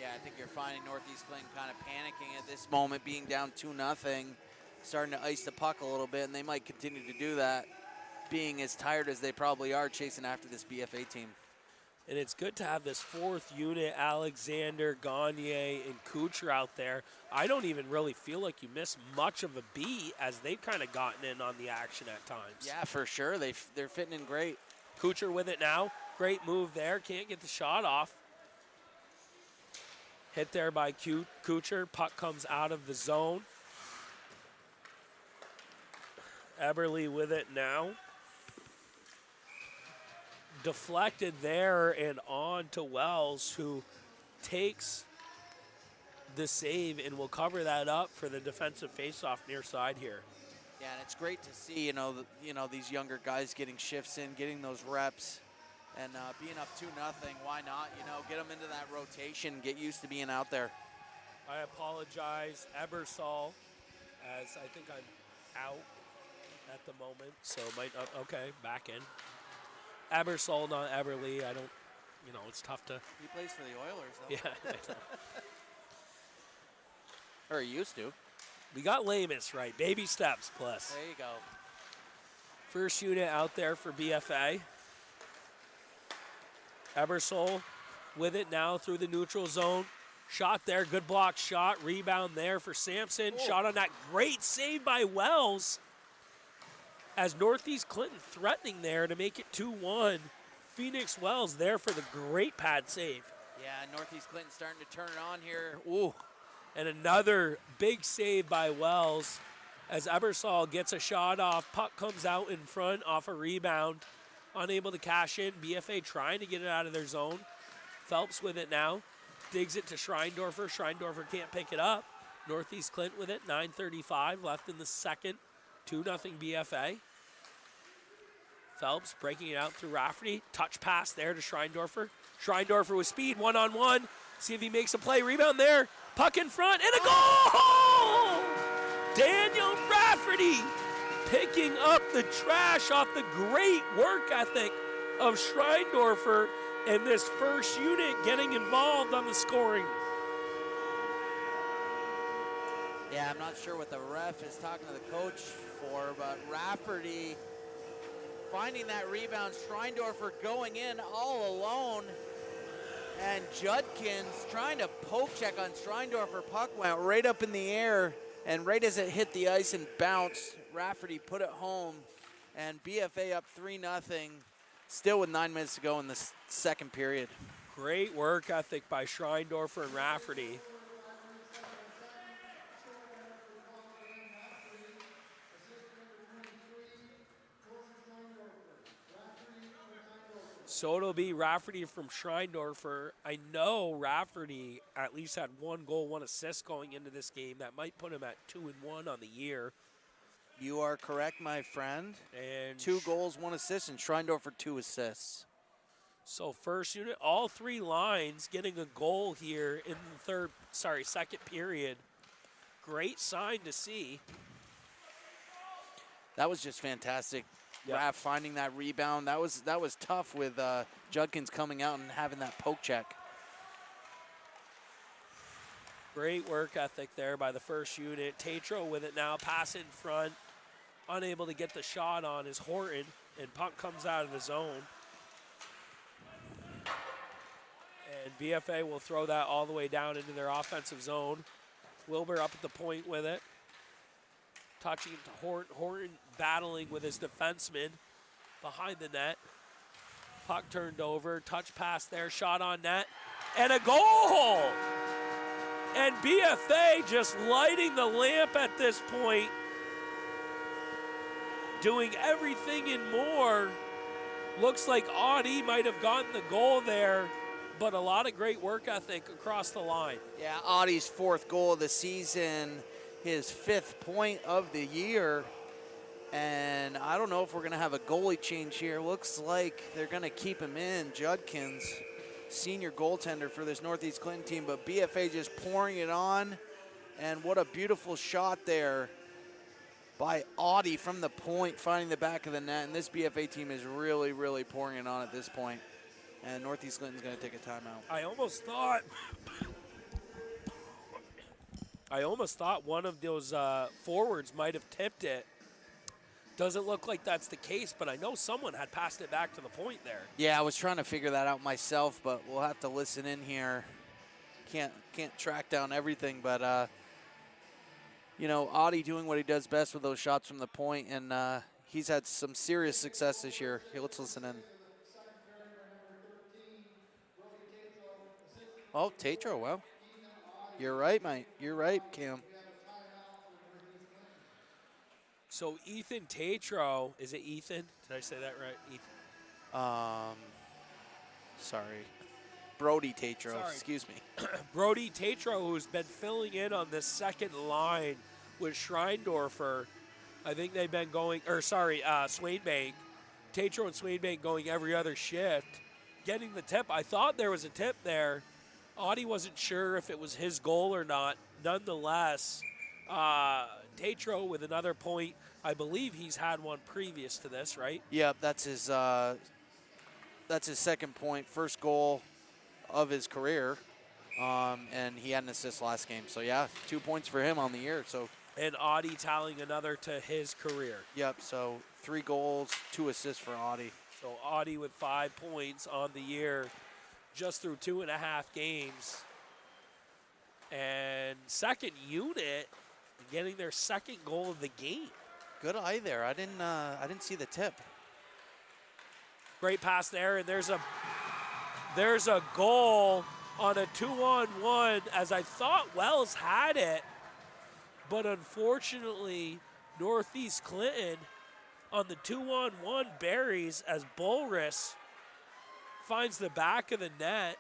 Yeah, I think you're finding Northeast Clinton kind of panicking at this moment, being down 2-0, starting to ice the puck a little bit, and they might continue to do that, being as tired as they probably are chasing after this BFA team. And it's good to have this fourth unit, Alexander, Gagne, and Kucher out there. I don't even really feel like you miss much of a beat as they've kind of gotten in on the action at times. Yeah, for sure. They're fitting in great. Kucher with it now. Great move there. Can't get the shot off. Hit there by Kucher. Puck comes out of the zone. Eberle with it now. Deflected there and on to Wells, who takes the save and will cover that up for the defensive faceoff near side here. Yeah, and it's great to see, these younger guys getting shifts in, getting those reps, and being up 2-0. Why not? Get them into that rotation, get used to being out there. I apologize, Ebersol, as I think I'm out at the moment, so might not. Okay, back in. Ebersol, not Eberle. I don't, it's tough to. He plays for the Oilers, though. Yeah, I know. Or he used to. We got Lamus right. Baby steps, plus. There you go. First unit out there for BFA. Ebersol with it now through the neutral zone. Shot there, good block shot. Rebound there for Sampson. Oh. Shot on that, great save by Wells. As Northeast Clinton threatening there to make it 2-1. Phoenix Wells there for the great pad save. Yeah, Northeast Clinton starting to turn it on here. Ooh. And another big save by Wells as Ebersol gets a shot off. Puck comes out in front off a rebound. Unable to cash in. BFA trying to get it out of their zone. Phelps with it now. Digs it to Schreindorfer. Schreindorfer can't pick it up. Northeast Clinton with it. 9:35 left in the second. 2-0 BFA. Phelps breaking it out through Rafferty. Touch pass there to Schreindorfer. Schreindorfer with speed, one-on-one. See if he makes a play. Rebound there. Puck in front, and a goal! Daniel Rafferty picking up the trash off the great work ethic of Schreindorfer, and this first unit getting involved on the scoring. Yeah, I'm not sure what the ref is talking to the coach for, but Rafferty finding that rebound. Schreindorfer going in all alone. And Judkins trying to poke check on Schreindorfer. Puck went right up in the air, and right as it hit the ice and bounced, Rafferty put it home, and BFA up 3-0, still with 9 minutes to go in the second period. Great work ethic by Schreindorfer and Rafferty. So it'll be Rafferty from Schreindorfer. I know Rafferty at least had 1 goal, 1 assist going into this game. That might put him at 2-1 on the year. You are correct, my friend. And 2 goals, 1 assist, and Schreindorfer 2 assists. So first unit, all 3 lines getting a goal here in the second period. Great sign to see. That was just fantastic. Yep. Raf finding that rebound. That was tough with Judkins coming out and having that poke check. Great work ethic there by the first unit. Tatro with it now, pass in front. Unable to get the shot on is Horton, and puck comes out of the zone. And BFA will throw that all the way down into their offensive zone. Wilbur up at the point with it. Touching it to Horton. Horton battling with his defenseman behind the net. Puck turned over, touch pass there, shot on net, and a goal! And BFA just lighting the lamp at this point, doing everything and more. Looks like Audie might have gotten the goal there, but a lot of great work ethic across the line. Yeah, Audie's 4th goal of the season, his 5th point of the year. And I don't know if we're going to have a goalie change here. Looks like they're going to keep him in. Judkins, senior goaltender for this Northeast Clinton team, but BFA just pouring it on. And what a beautiful shot there by Audie from the point, finding the back of the net. And this BFA team is really, really pouring it on at this point. And Northeast Clinton's going to take a timeout. I almost thought one of those forwards might have tipped it. Doesn't look like that's the case, but I know someone had passed it back to the point there. Yeah, I was trying to figure that out myself, but we'll have to listen in here. Can't track down everything, but you know, Audie doing what he does best with those shots from the point, and he's had some serious success this year. Here, let's listen in. Oh, Tatro, well, you're right, mate. You're right, Cam. So Ethan Tatro, is it Ethan? Did I say that right? Ethan. Sorry. Brody Tatro, Sorry. excuse me. Brody Tatro, who's been filling in on this second line with Schreindorfer. I think they've been going, Swainbank. Tatro and Swainbank going every other shift. Getting the tip. I thought there was a tip there. Audie wasn't sure if it was his goal or not. Nonetheless, Tatro with another point. I believe he's had one previous to this, right? Yeah, that's his second point, first goal of his career, and he had an assist last game. So yeah, 2 points for him on the year. So and Audie tallying another to his career. Yep. So 3 goals, 2 assists for Audie. So Audie with 5 points on the year, just through 2.5 games. And second unit getting their second goal of the game. Good eye there. I didn't see the tip. Great pass there, and there's a goal on a 2-on-1, as I thought Wells had it, but unfortunately Northeast Clinton on the 2-on-1 buries as Bolris finds the back of the net.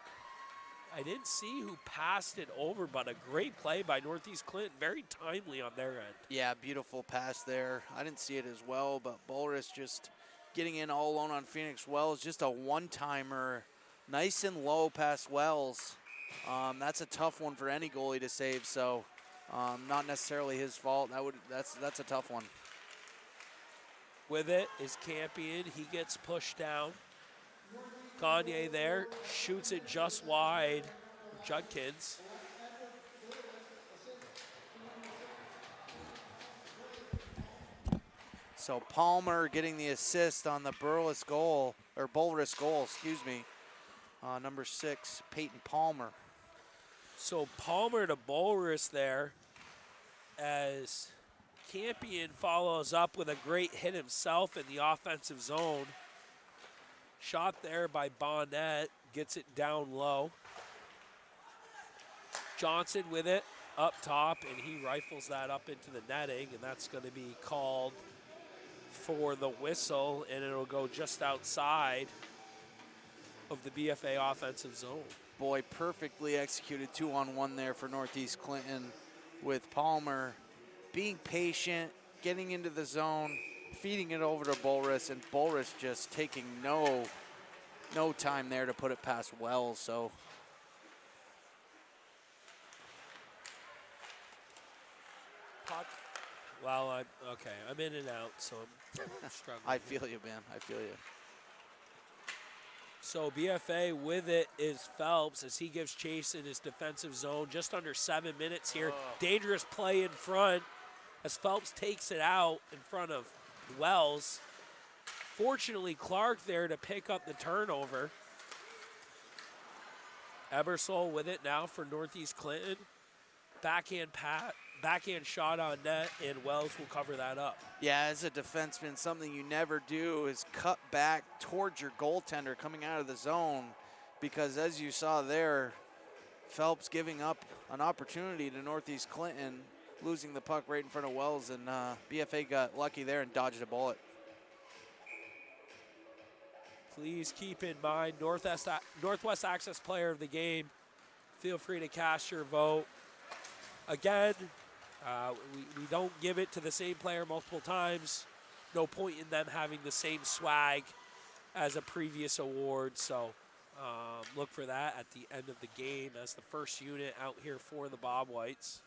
I didn't see who passed it over, but a great play by Northeast Clinton, very timely on their end. Yeah, beautiful pass there. I didn't see it as well, but Bolris just getting in all alone on Phoenix Wells. Just a one-timer, nice and low past Wells. That's a tough one for any goalie to save, so not necessarily his fault. That's a tough one. With it is Campion. He gets pushed down. Gagne there, shoots it just wide. Judkins. So Palmer getting the assist on the Bulris goal, excuse me. Number 6, Peyton Palmer. So Palmer to Bulris there as Campion follows up with a great hit himself in the offensive zone. Shot there by Bonnet, gets it down low. Johnson with it up top, and he rifles that up into the netting, and that's going to be called for the whistle, and it'll go just outside of the BFA offensive zone. Boy, perfectly executed 2-on-1 there for Northeast Clinton with Palmer being patient, getting into the zone, feeding it over to Bulris, and Bulris just taking no time there to put it past Wells. So Well, I'm in and out, so I'm struggling. I feel you, man. I feel you. So BFA with it is Phelps as he gives chase in his defensive zone. Just under 7 minutes here. Dangerous play in front as Phelps takes it out in front of Wells. Fortunately, Clark there to pick up the turnover. Ebersol with it now for Northeast Clinton. Backhand shot on net, and Wells will cover that up. Yeah, as a defenseman, something you never do is cut back towards your goaltender coming out of the zone, because as you saw there, Phelps giving up an opportunity to Northeast Clinton, losing the puck right in front of Wells, and BFA got lucky there and dodged a bullet. Please keep in mind, Northwest Access Player of the Game. Feel free to cast your vote. Again, we don't give it to the same player multiple times. No point in them having the same swag as a previous award. So look for that at the end of the game as the first unit out here for the Bobwhites.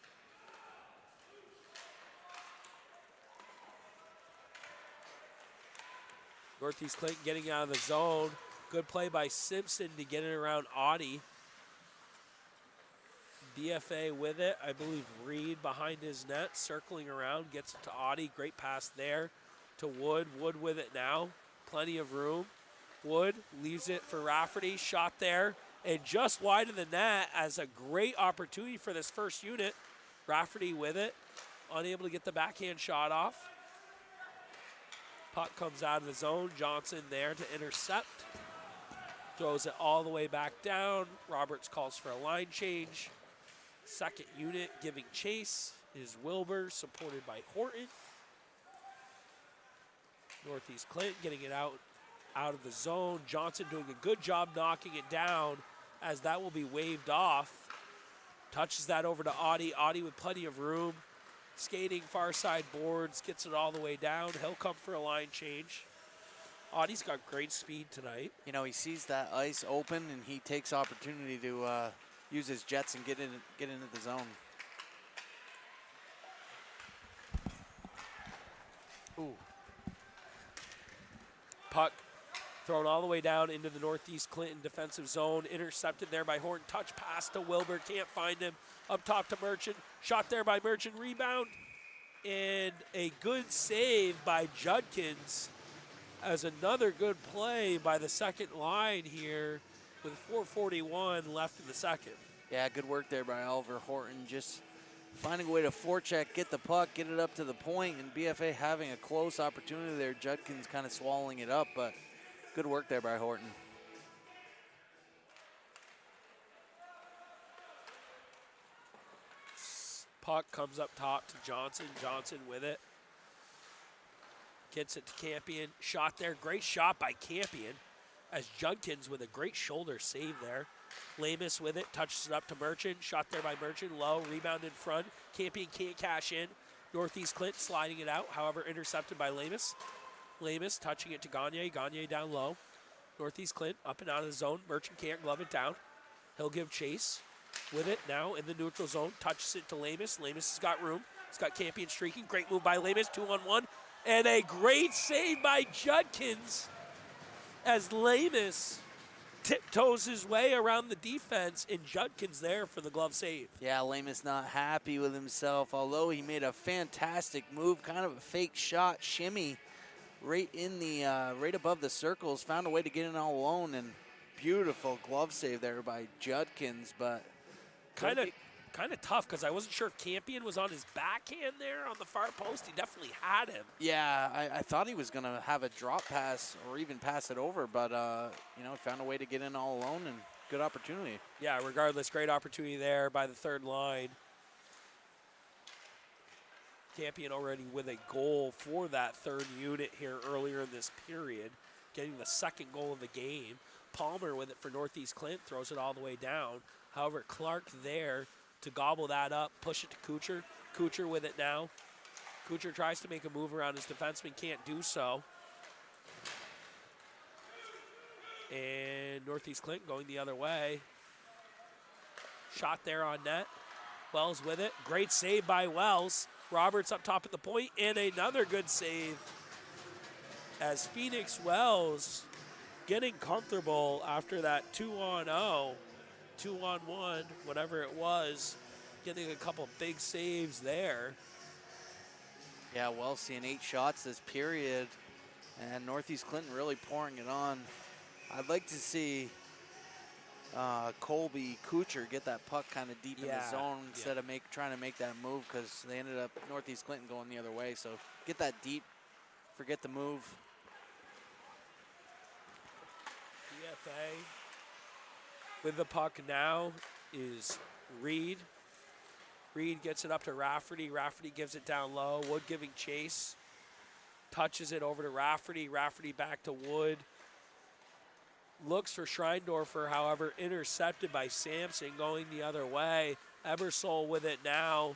Northeast Clinton getting out of the zone. Good play by Simpson to get it around Audie. BFA with it. I believe Reed behind his net, circling around, gets it to Audie. Great pass there to Wood. Wood with it now. Plenty of room. Wood leaves it for Rafferty. Shot there and just wide of the net as a great opportunity for this first unit. Rafferty with it. Unable to get the backhand shot off. Puck comes out of the zone. Johnson there to intercept. Throws it all the way back down. Roberts calls for a line change. Second unit giving chase is Wilbur, supported by Horton. Northeast Clinton getting it out of the zone. Johnson doing a good job knocking it down as that will be waved off. Touches that over to Audie. Audie with plenty of room. Skating far side boards, gets it all the way down. He'll come for a line change. Audie's got great speed tonight. You know, he sees that ice open and he takes opportunity to use his jets and get into the zone. Ooh. Puck thrown all the way down into the Northeast Clinton defensive zone. Intercepted there by Horton. Touch pass to Wilbur. Can't find him. Up top to Merchant. Shot there by Merchant. Rebound. And a good save by Judkins as another good play by the second line here with 4:41 left in the second. Yeah, good work there by Oliver Horton. Just finding a way to forecheck, get the puck, get it up to the point, and BFA having a close opportunity there. Judkins kind of swallowing it up, but good work there by Horton. Puck comes up top to Johnson. Johnson with it. Gets it to Campion. Shot there. Great shot by Campion as Judkins with a great shoulder save there. Lamus with it. Touches it up to Merchant. Shot there by Merchant. Low. Rebound in front. Campion can't cash in. Northeast Clinton sliding it out. However, intercepted by Lamus. Lamus touching it to Gagne. Gagne down low. Northeast Clint up and out of the zone. Merchant can't glove it down. He'll give chase with it now in the neutral zone. Touches it to Lamus. Lamus has got room. He's got Campion streaking. Great move by Lamus. 2-on-1. And a great save by Judkins as Lamus tiptoes his way around the defense, and Judkins there for the glove save. Yeah, Lamus not happy with himself, although he made a fantastic move, kind of a fake shot, shimmy, right in the right above the circles, found a way to get in all alone, and beautiful glove save there by Judkins, but kind of tough because I wasn't sure if Campion was on his backhand there on the far post. He definitely had him. Yeah, I thought he was going to have a drop pass or even pass it over, but, you know, found a way to get in all alone, and good opportunity. Yeah, regardless, great opportunity there by the third line. Campion already with a goal for that third unit here earlier in this period, getting the second goal of the game. Palmer with it for Northeast Clint, throws it all the way down. However, Clark there to gobble that up, push it to Kuchar. Kuchar with it now. Kuchar tries to make a move around his defenseman, can't do so. And Northeast Clint going the other way. Shot there on net. Wells with it. Great save by Wells. Roberts up top at the point, and another good save as Phoenix Wells getting comfortable after that 2-on-0. 2-on-1, whatever it was, getting a couple big saves there. Yeah, Wells seeing 8 shots this period, and Northeast Clinton really pouring it on. I'd like to see Colby Kuchar get that puck kind of deep in the zone instead of trying to make that move, because they ended up Northeast Clinton going the other way. So get that deep, forget the move. BFA with the puck now is Reed. Reed gets it up to Rafferty. Rafferty gives it down low. Wood giving chase. Touches it over to Rafferty. Rafferty back to Wood. Looks for Schreindorfer, however, intercepted by Sampson going the other way. Ebersol with it now.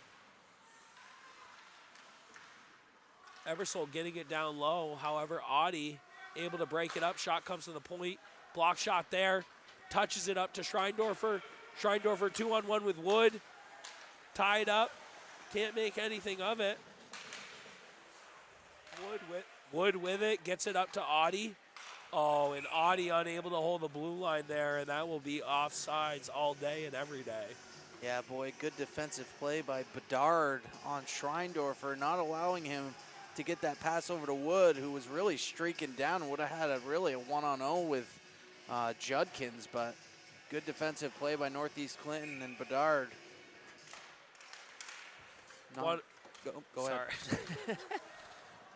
Ebersol getting it down low. However, Audi able to break it up. Shot comes to the point. Block shot there. Touches it up to Schreindorfer. Schreindorfer 2-on-1 with Wood. Tied up. Can't make anything of it. Wood with it. Gets it up to Audi. Oh, and Audi unable to hold the blue line there, and that will be offsides all day and every day. Yeah, boy, good defensive play by Bedard on Schreindorfer, not allowing him to get that pass over to Wood, who was really streaking down. Would have had a 1-on-0 with Judkins, but good defensive play by Northeast Clinton and Bedard. Go ahead.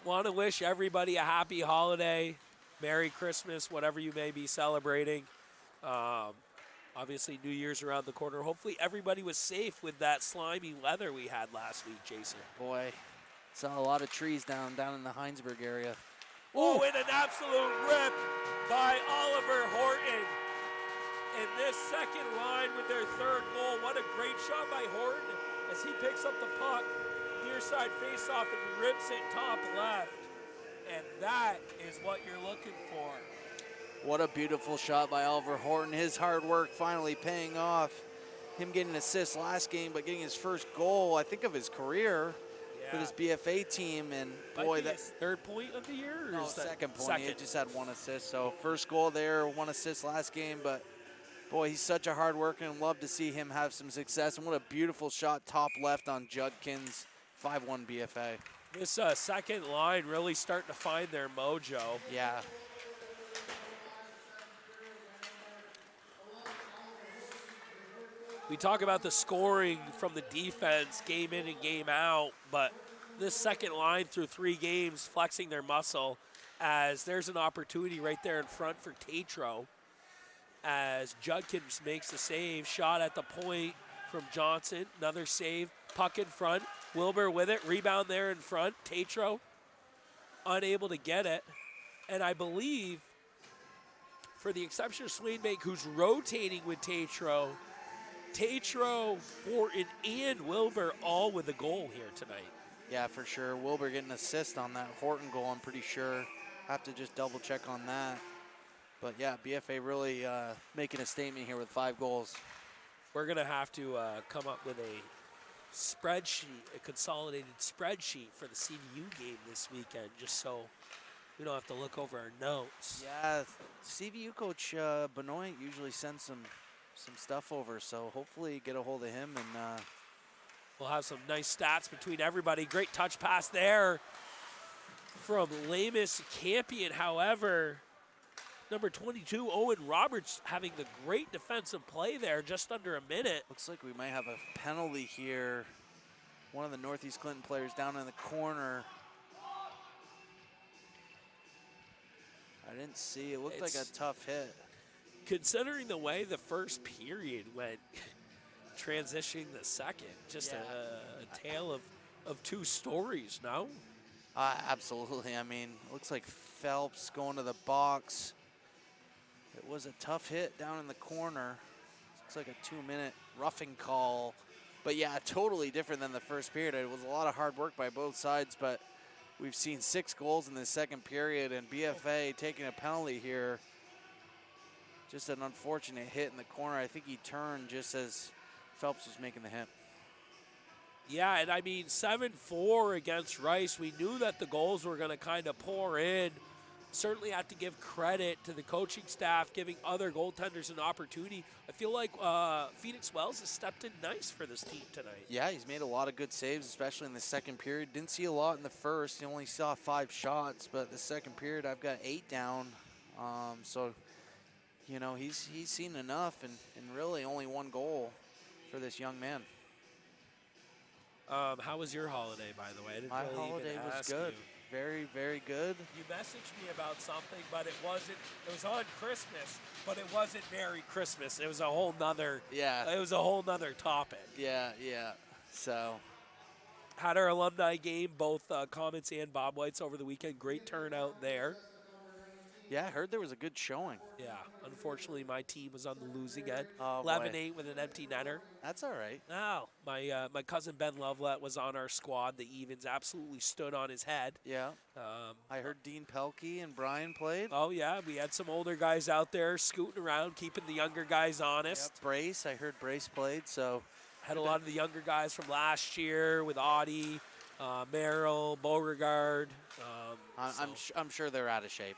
Want to wish everybody a happy holiday, Merry Christmas, whatever you may be celebrating. Obviously, New Year's around the corner. Hopefully, everybody was safe with that slimy weather we had last week, Jason. Boy, saw a lot of trees down in the Heinsberg area. Oh, and an absolute rip by Oliver Horton. And this second line with their third goal. What a great shot by Horton as he picks up the puck, near side faceoff, and rips it top left. And that is what you're looking for. What a beautiful shot by Oliver Horton. His hard work finally paying off. Him getting an assist last game, but getting his first goal, I think, of his career for this BFA team. And boy, that's third point of the year? No, second point. He just had 1 assist. So first goal there, 1 assist last game. But boy, he's such a hard worker, and love to see him have some success. And what a beautiful shot top left on Judkins. 5-1 BFA. This second line really starting to find their mojo. Yeah. We talk about the scoring from the defense game in and game out, but this second line through 3 games flexing their muscle as there's an opportunity right there in front for Tatro as Judkins makes the save. Shot at the point from Johnson. Another save. Puck in front. Wilbur with it. Rebound there in front. Tatro unable to get it. And I believe, for the exception of Swainbank, who's rotating with Tatro, Horton, and Wilbur all with a goal here tonight. Yeah, for sure. Wilbur getting an assist on that Horton goal, I'm pretty sure. have to just double check on that. But yeah, BFA really making a statement here with 5 goals. We're going to have to come up with a spreadsheet, a consolidated spreadsheet for the CVU game this weekend, just so we don't have to look over our notes. Yeah, CVU coach Benoit usually sends some stuff over, so hopefully get a hold of him and we'll have some nice stats between everybody. Great touch pass there from Lamus Campion. However, number 22, Owen Roberts, having the great defensive play there, just under a minute. looks like we might have a penalty here. One of the Northeast Clinton players down in the corner. I didn't see. It looked like a tough hit. Considering the way the first period went, transitioning the second, just a tale of 2 stories, no? Absolutely. I mean, looks like Phelps going to the box. It was a tough hit down in the corner. Looks like a 2-minute roughing call. But yeah, totally different than the first period. It was a lot of hard work by both sides, but we've seen 6 goals in the second period, and BFA taking a penalty here. Just an unfortunate hit in the corner. I think he turned just as Phelps was making the hit. Yeah, and I mean, 7-4 against Rice. We knew that the goals were going to kind of pour in. Certainly have to give credit to the coaching staff, giving other goaltenders an opportunity. I feel like Phoenix Wells has stepped in nice for this team tonight. Yeah, he's made a lot of good saves, especially in the second period. Didn't see a lot in the first. You only saw 5 shots, but the second period I've got 8 down. So, you know, he's seen enough, and really only 1 goal for this young man. How was your holiday, by the way? I didn't My really holiday even was ask good. you. Very, very good. You messaged me about something, but it was on Christmas, but it wasn't Merry Christmas. It was a whole nother, it was a whole nother topic. Yeah. So. Had our alumni game, both Comets and Bobwhites over the weekend. Great turnout there. Yeah, I heard there was a good showing. Yeah, unfortunately, my team was on the losing end. Oh, 11-8 with an empty netter. That's all right. No, my cousin Ben Lovelet was on our squad. The evens absolutely stood on his head. Yeah. I heard Dean Pelkey and Brian played. Oh, yeah, we had some older guys out there scooting around, keeping the younger guys honest. Yep. Brace, I heard Brace played, so. Had a lot of the younger guys from last year with Audie, Merrill, Beauregard. I'm sure they're out of shape.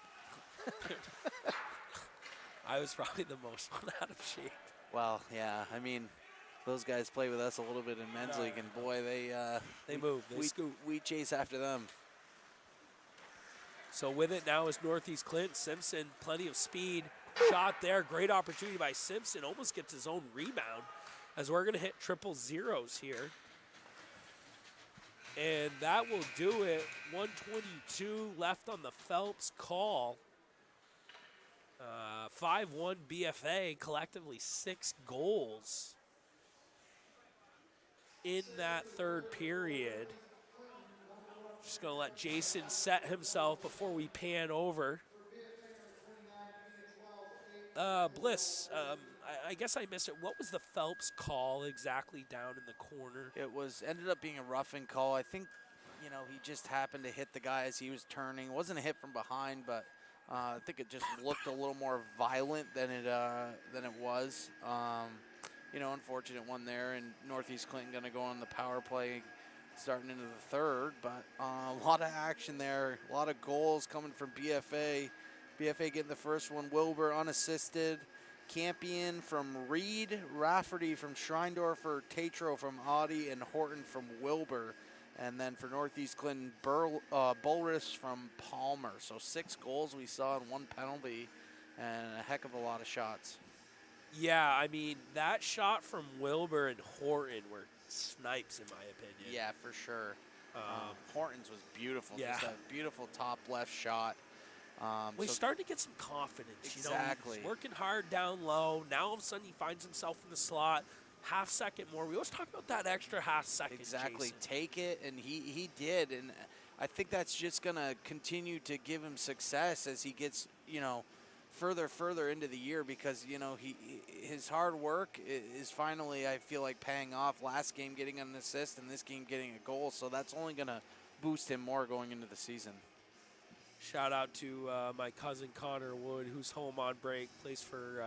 I was probably the most one out of shape. Well, yeah. I mean, those guys play with us a little bit in men's league, and boy, they move. They scoot. We chase after them. So with it now is Northeast Clinton. Simpson, plenty of speed. Shot there. Great opportunity by Simpson. Almost gets his own rebound as we're going to hit 0-0s here. And that will do it. 1:22 left on the Phelps call. 5-1 BFA, collectively 6 goals in that third period. Just going to let Jason set himself before we pan over. Bliss, I guess I missed it. What was the Phelps call exactly down in the corner? It ended up being a roughing call. I think, you know, he just happened to hit the guy as he was turning. It wasn't a hit from behind, but I think it just looked a little more violent than it was. You know, unfortunate one there, and Northeast Clinton going to go on the power play starting into the third, but a lot of action there, a lot of goals coming from BFA. BFA getting the first one, Wilbur unassisted, Campion from Reed, Rafferty from Schreindorfer, Tatro from Audie, and Horton from Wilbur. And then for Northeast Clinton, Bulris from Palmer. So 6 goals we saw and 1 penalty and a heck of a lot of shots. Yeah, I mean, that shot from Wilbur and Horton were snipes in my opinion. Yeah, for sure. Horton's was beautiful. Yeah. Just a beautiful top left shot. He's starting to get some confidence. Exactly. You know, he's working hard down low. Now all of a sudden he finds himself in the slot. Half second more. We always talk about that extra half second. Exactly. Jason. Take it, and he did. And I think that's just going to continue to give him success as he gets, you know, further into the year, because, you know, his hard work is finally, I feel like, paying off. Last game getting an assist and this game getting a goal. So that's only going to boost him more going into the season. Shout out to my cousin Connor Wood, who's home on break, plays for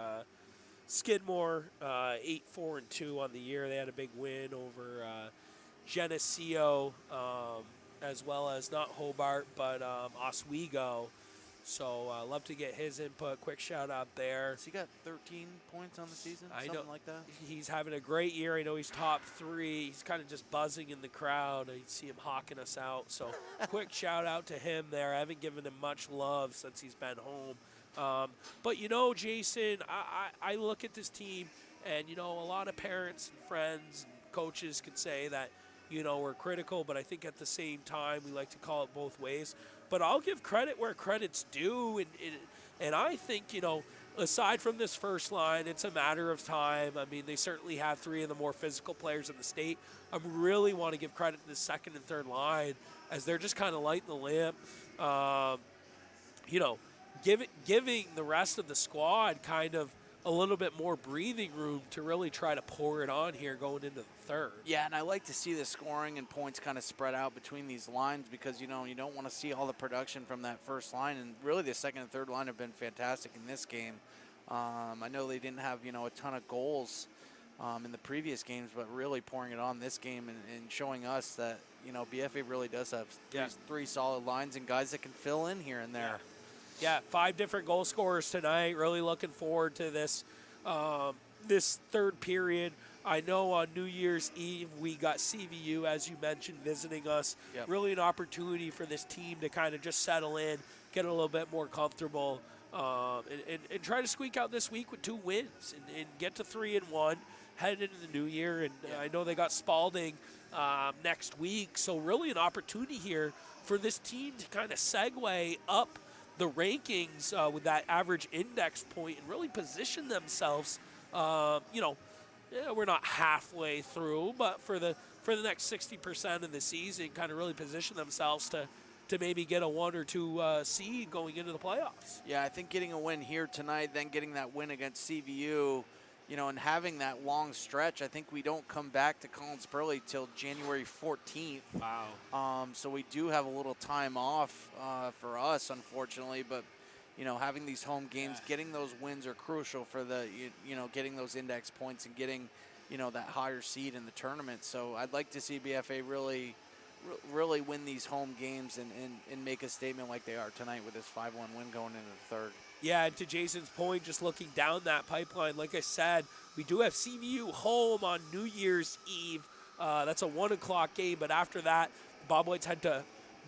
Skidmore, 8-4-2 on the year. They had a big win over Geneseo, as well as not Hobart, but Oswego. So love to get his input. Quick shout out there. So he got 13 points on the season, I something know like that? he's having a great year. I know he's top 3. He's kind of just buzzing in the crowd. I see him hawking us out. So quick shout out to him there. I haven't given him much love since he's been home. But, Jason, I look at this team, and, a lot of parents and friends and coaches can say that, we're critical, but I think at the same time we like to call it both ways. But I'll give credit where credit's due, and I think, aside from this first line, it's a matter of time. I mean, they certainly have 3 of the more physical players in the state. I really want to give credit to the second and third line as they're just kind of lighting the lamp. Giving the rest of the squad kind of a little bit more breathing room to really try to pour it on here going into the third. Yeah, and I like to see the scoring and points kind of spread out between these lines because, you don't want to see all the production from that first line. And really the second and third line have been fantastic in this game. I know they didn't have, a ton of goals in the previous games, but really pouring it on this game and showing us that, BFA really does have three solid lines and guys that can fill in here and there. Yeah, 5 different goal scorers tonight. Really looking forward to this this third period. I know on New Year's Eve we got CVU, as you mentioned, visiting us. Yep. Really an opportunity for this team to kind of just settle in, get a little bit more comfortable, and try to squeak out this week with 2 wins and get to 3-1, head into the new year. And I know they got Spalding next week, so really an opportunity here for this team to kind of segue up the rankings with that average index point and really position themselves. We're not halfway through, but for the next 60% of the season, kind of really position themselves to maybe get a 1 or 2 seed going into the playoffs. Yeah, I think getting a win here tonight, then getting that win against CVU, and having that long stretch, I think we don't come back to Collins Pearly till January 14th. Wow. So we do have a little time off for us, unfortunately, but, having these home games, getting those wins are crucial for the, getting those index points and getting, that higher seed in the tournament. So I'd like to see BFA really win these home games and make a statement like they are tonight with this 5-1 win going into the third. Yeah, and to Jason's point, just looking down that pipeline, like I said, we do have CVU home on New Year's Eve. That's a 1 o'clock game, but after that, the Bobwhites head to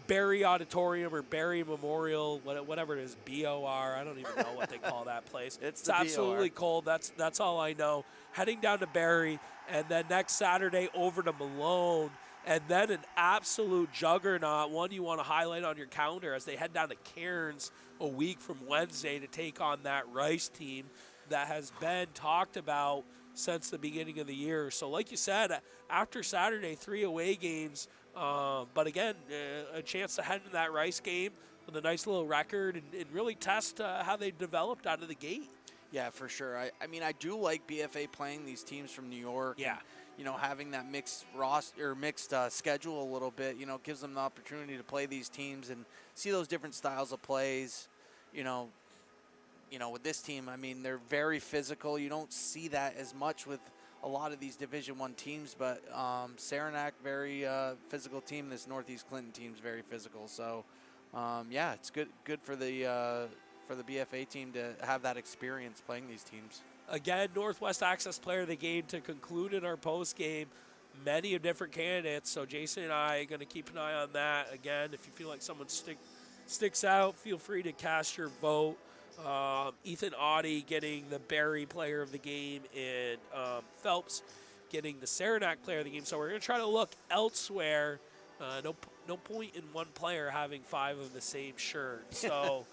Barry Auditorium or Barry Memorial, whatever it is, BOR. I don't even know what they call that place. It's absolutely cold. That's all I know. Heading down to Barry, and then next Saturday over to Malone. And then an absolute juggernaut, one you want to highlight on your calendar as they head down to Cairns a week from Wednesday to take on that Rice team that has been talked about since the beginning of the year. So like you said, after Saturday, 3 away games, but again, a chance to head into that Rice game with a nice little record and really test how they developed out of the gate. Yeah, for sure. I mean, I do like BFA playing these teams from New York. Yeah. And, having that mixed roster or mixed schedule a little bit, gives them the opportunity to play these teams and see those different styles of plays. With this team, I mean, they're very physical. You don't see that as much with a lot of these Division I teams, but Saranac, very physical team. This Northeast Clinton team's very physical. So, it's good for the BFA team to have that experience playing these teams. Again, Northwest Access Player of the Game to conclude in our post game. Many of different candidates, so Jason and I are going to keep an eye on that. Again, if you feel like someone sticks out, feel free to cast your vote. Ethan Audie getting the Barry Player of the Game, and Phelps getting the Saranac Player of the Game. So we're going to try to look elsewhere. No point in one player having 5 of the same shirt. So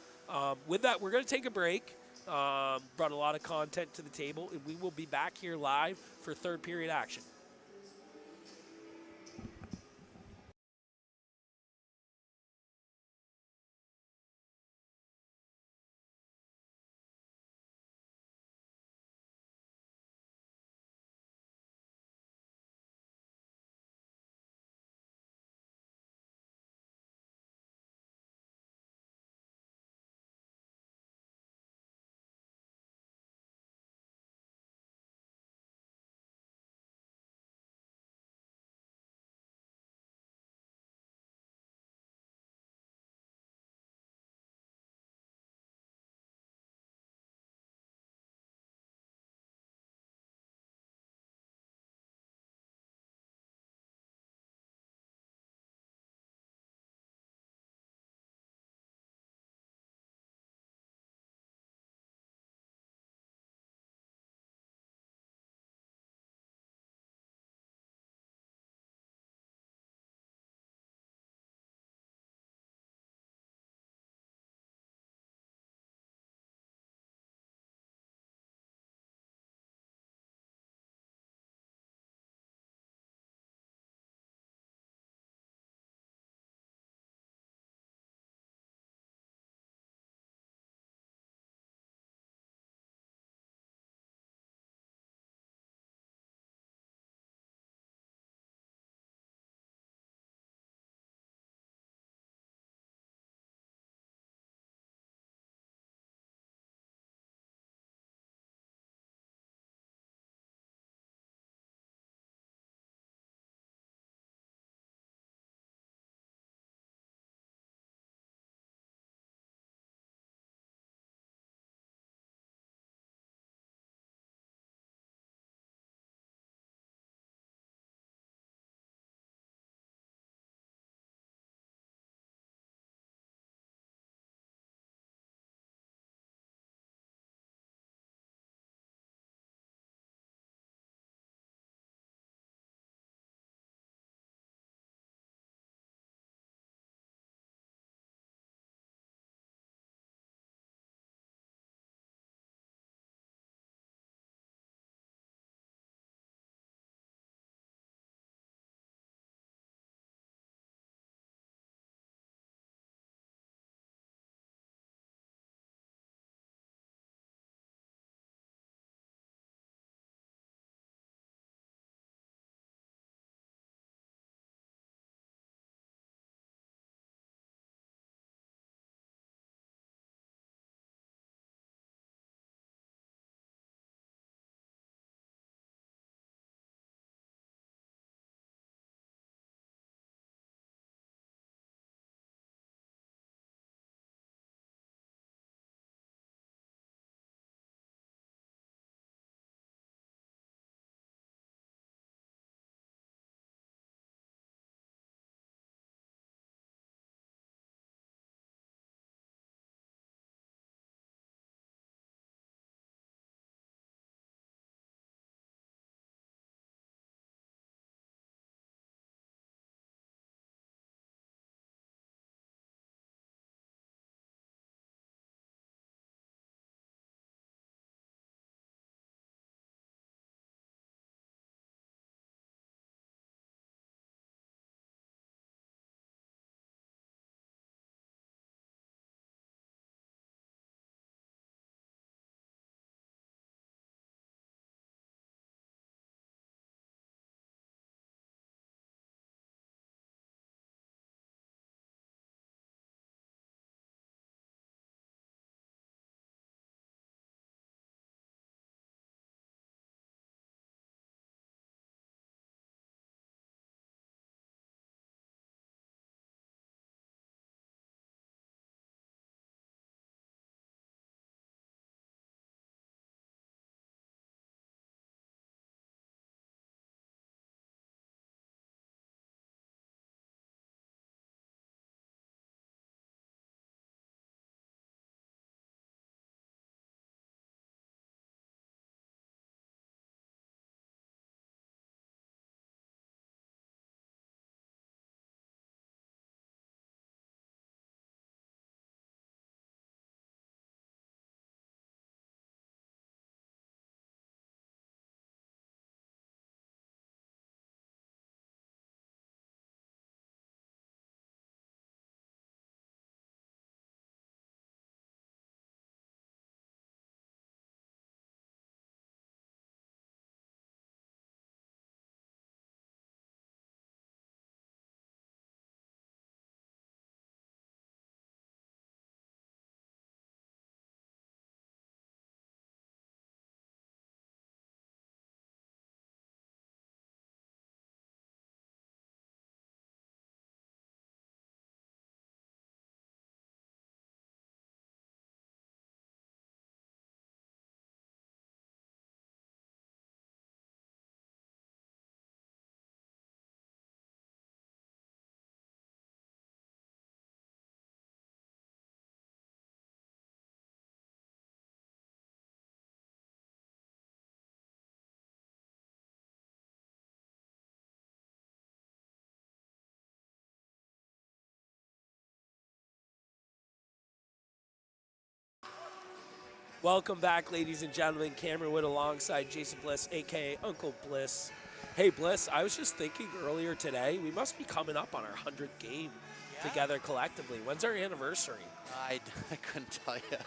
with that, we're going to take a break. Brought a lot of content to the table, and we will be back here live for third period action. Welcome back, ladies and gentlemen. Cameron Wood alongside Jason Bliss, a.k.a. Uncle Bliss. Hey, Bliss, I was just thinking earlier today, we must be coming up on our 100th game together collectively. When's our anniversary? I couldn't tell you.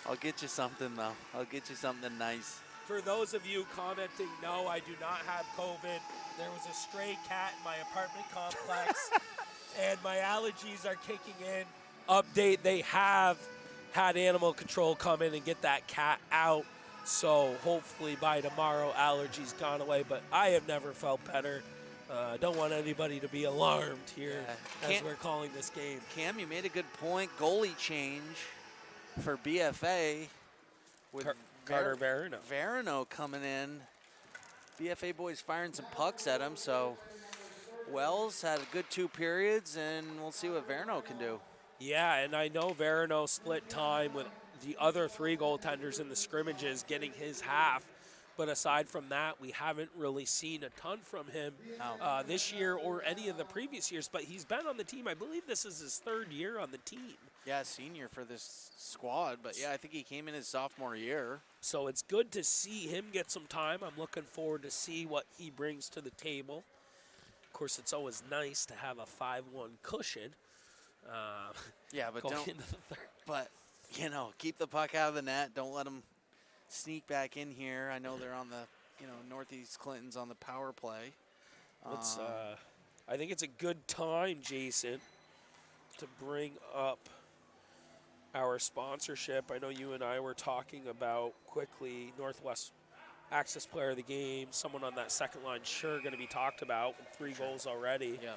I'll get you something, though. I'll get you something nice. For those of you commenting, no, I do not have COVID. There was a stray cat in my apartment complex, and my allergies are kicking in. Update, they have had animal control come in and get that cat out. So hopefully by tomorrow, allergies gone away. But I have never felt better. Don't want anybody to be alarmed here as we're calling this game. Cam, you made a good point. Goalie change for BFA with Carter Verino. Verino coming in. BFA boys firing some pucks at him. So Wells had a good 2 periods, and we'll see what Verino can do. Yeah, and I know Verino split time with the other 3 goaltenders in the scrimmages getting his half. But aside from that, we haven't really seen a ton from him this year or any of the previous years. But he's been on the team. I believe this is his 3rd year on the team. Yeah, senior for this squad. But, yeah, I think he came in his sophomore year. So it's good to see him get some time. I'm looking forward to see what he brings to the table. Of course, it's always nice to have a 5-1 cushion. Yeah, but going don't. into the 3rd. But, you know, keep the puck out of the net. Don't let them sneak back in here. I know they're on the, Northeast Clinton's on the power play. I think it's a good time, Jason, to bring up our sponsorship. I know you and I were talking about quickly Northwest Access Player of the Game. Someone on that second line sure going to be talked about with 3 goals already. Yeah.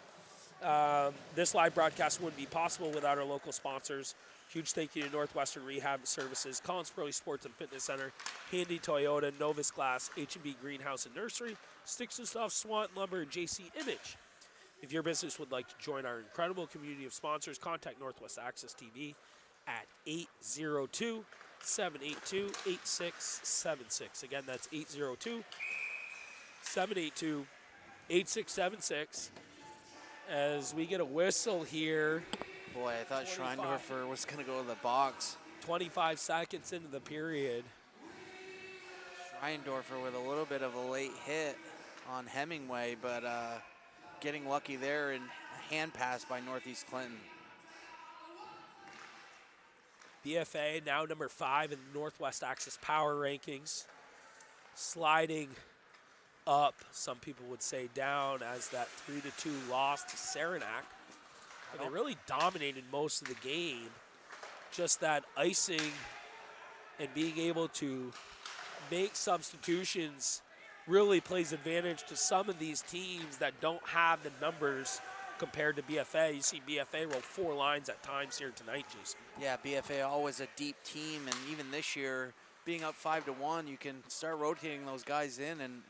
This live broadcast wouldn't be possible without our local sponsors. Huge thank you to Northwestern Rehab Services, Collins Pearly Sports and Fitness Center, Handy Toyota, Novus Glass, H&B Greenhouse and Nursery, Sticks and Stuff, Swanton Lumber, and JC Image. If your business would like to join our incredible community of sponsors, contact Northwest Access TV at 802-782-8676. Again, that's 802-782-8676. As we get a whistle here. Boy, I thought Schreindorfer was going to go to the box. 25 seconds into the period. Schreindorfer with a little bit of a late hit on Hemingway, but getting lucky there and a hand pass by Northeast Clinton. BFA now number 5 in the Northwest Access Power Rankings. Sliding up, some people would say down, as that 3-2 loss to Saranac. But they really dominated most of the game. Just that icing and being able to make substitutions really plays advantage to some of these teams that don't have the numbers compared to BFA. You see BFA roll 4 lines at times here tonight, Jason. Yeah, BFA always a deep team, and even this year, being up 5-1, you can start rotating those guys in and,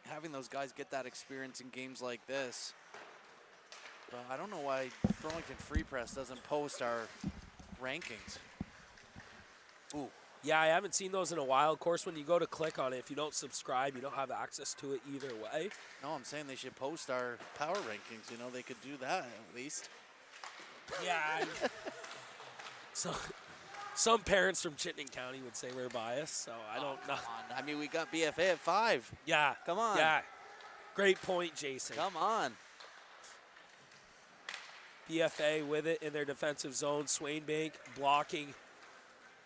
having those guys get that experience in games like this. But I don't know why Burlington Free Press doesn't post our rankings. Ooh. Yeah, I haven't seen those in a while. Of course, when you go to click on it, if you don't subscribe, you don't have access to it either way. No, I'm saying they should post our power rankings. They could do that at least. Yeah. So some parents from Chittenden County would say we're biased, so I don't know. I mean, we got BFA at 5. Yeah. Come on. Yeah. Great point, Jason. Come on. BFA with it in their defensive zone. Swainbank blocking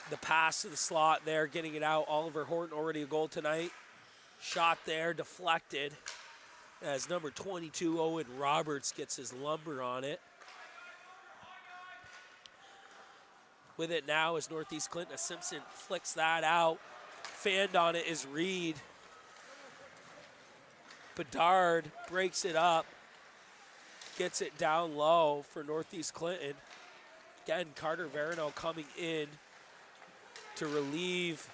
the pass to the slot there, getting it out. Oliver Horton already a goal tonight. Shot there, deflected. As number 22, Owen Roberts, gets his lumber on it. With it now is Northeast Clinton. Simpson flicks that out. Fanned on it is Reed. Bedard breaks it up. Gets it down low for Northeast Clinton. Again, Carter Verino coming in to relieve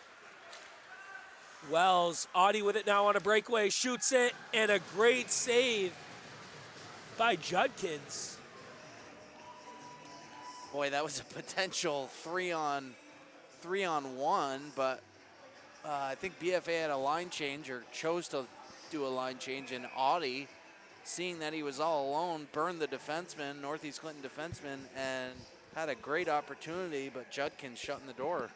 Wells. Audie with it now on a breakaway, shoots it, and a great save by Judkins. Boy, that was a potential 3-on-1, but I think BFA had a line change or chose to do a line change, and Audie, seeing that he was all alone, burned the defenseman, Northeast Clinton defenseman, and had a great opportunity, but Judkins shutting the door.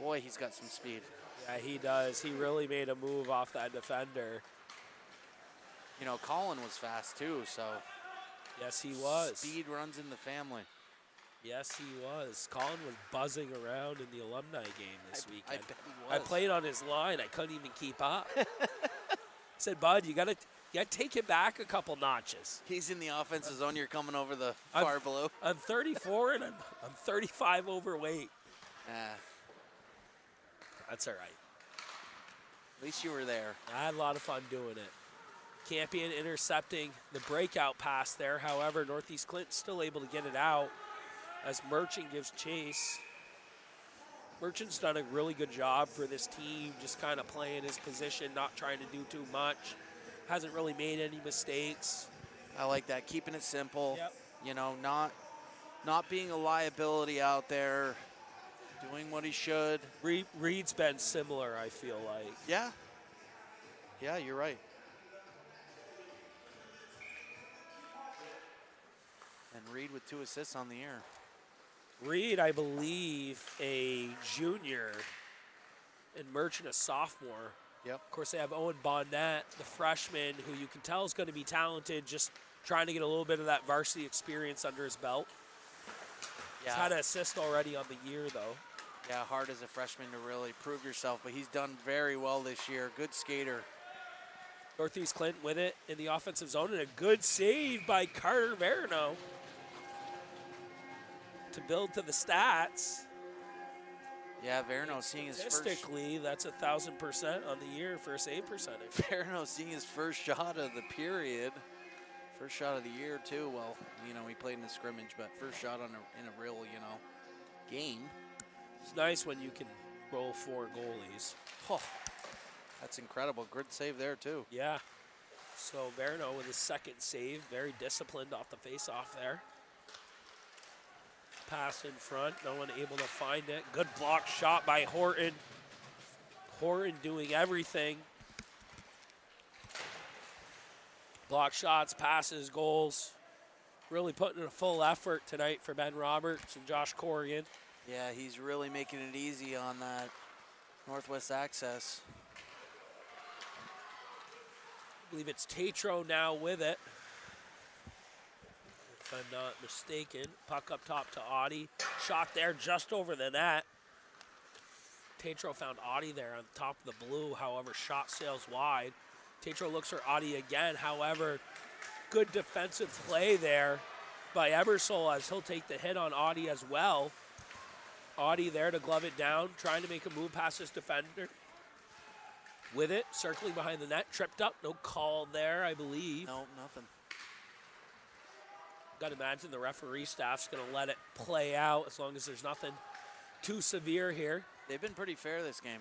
Boy, he's got some speed. Yeah, he does. He really made a move off that defender. You know, Colin was fast too, so. Yes, he was. Speed runs in the family. Yes, he was. Colin was buzzing around in the alumni game this weekend. I bet he was. I played on his line. I couldn't even keep up. I said, Bud, you gotta take it back a couple notches. He's in the offensive zone. You're coming over the far below. I'm 34 and I'm 35 overweight. That's all right. At least you were there. I had a lot of fun doing it. Campion intercepting the breakout pass there. However, Northeast Clinton's still able to get it out as Merchant gives chase. Merchant's done a really good job for this team, just kind of playing his position, not trying to do too much. Hasn't really made any mistakes. I like that, keeping it simple. Yep. You know, not being a liability out there, doing what he should. Reed's been similar, I feel like. Yeah. Yeah, you're right. And Reed with 2 assists on the year. Reed, I believe, a junior, and Merchant a sophomore. Yep. Of course, they have Owen Bonnet, the freshman, who you can tell is going to be talented, just trying to get a little bit of that varsity experience under his belt. Yeah. He's had an assist already on the year, though. Yeah, hard as a freshman to really prove yourself, but he's done very well this year. Good skater. Northeast Clinton with it in the offensive zone, and a good save by Carter Verno to build to the stats. Yeah, Verno seeing his first. Statistically, that's 1,000% on the year for a save percentage. Verno seeing his first shot of the period. First shot of the year, too. Well, you know, he played in a scrimmage, but first shot in a real, you know, game. It's nice when you can roll 4 goalies. Oh, that's incredible. Good save there, too. Yeah. So Verno with his second save, very disciplined off the face-off there. Pass in front, no one able to find it. Good block shot by Horton. Horton doing everything. Block shots, passes, goals. Really putting in a full effort tonight for Ben Roberts and Josh Corrigan. Yeah, he's really making it easy on that Northwest access. I believe it's Tatro now with it, if I'm not mistaken. Puck up top to Audie. Shot there just over the net. Tatro found Audie there on top of the blue. However, shot sails wide. Tatro looks for Audie again. However, good defensive play there by Ebersol as he'll take the hit on Audie as well. Audie there to glove it down, trying to make a move past his defender. With it, circling behind the net, tripped up, no call there, I believe. No, nothing. Got to imagine the referee staff's going to let it play out as long as there's nothing too severe here. They've been pretty fair this game.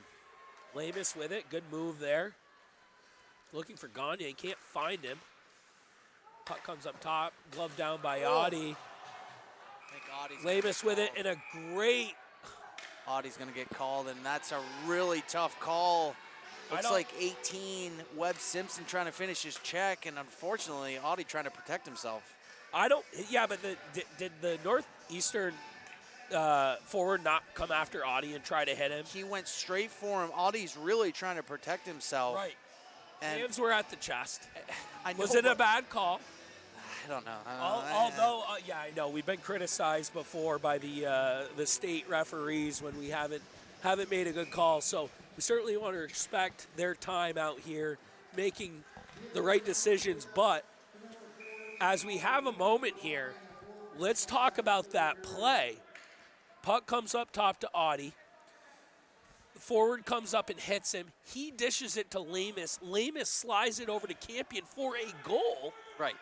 Lamus with it, good move there. Looking for Gagne, can't find him. Puck comes up top, glove down by Audie. I think Audie's Lamus with it, and a great. Audie's going to get called, and that's a really tough call. Looks like 18, Webb Simpson trying to finish his check, and unfortunately, Audie trying to protect himself. Yeah, but did the Northeastern forward not come after Audie and try to hit him? He went straight for him. Audie's really trying to protect himself. Right. And Hands were at the chest. I know, Was it a bad call? I don't know. Although, yeah, I know we've been criticized before by the state referees when we haven't made a good call. So we certainly want to respect their time out here making the right decisions. But as we have a moment here, let's talk about that play. Puck comes up top to Audie. The forward comes up and hits him. He dishes it to Lamus. Lamus slides it over to Campion for a goal. Right.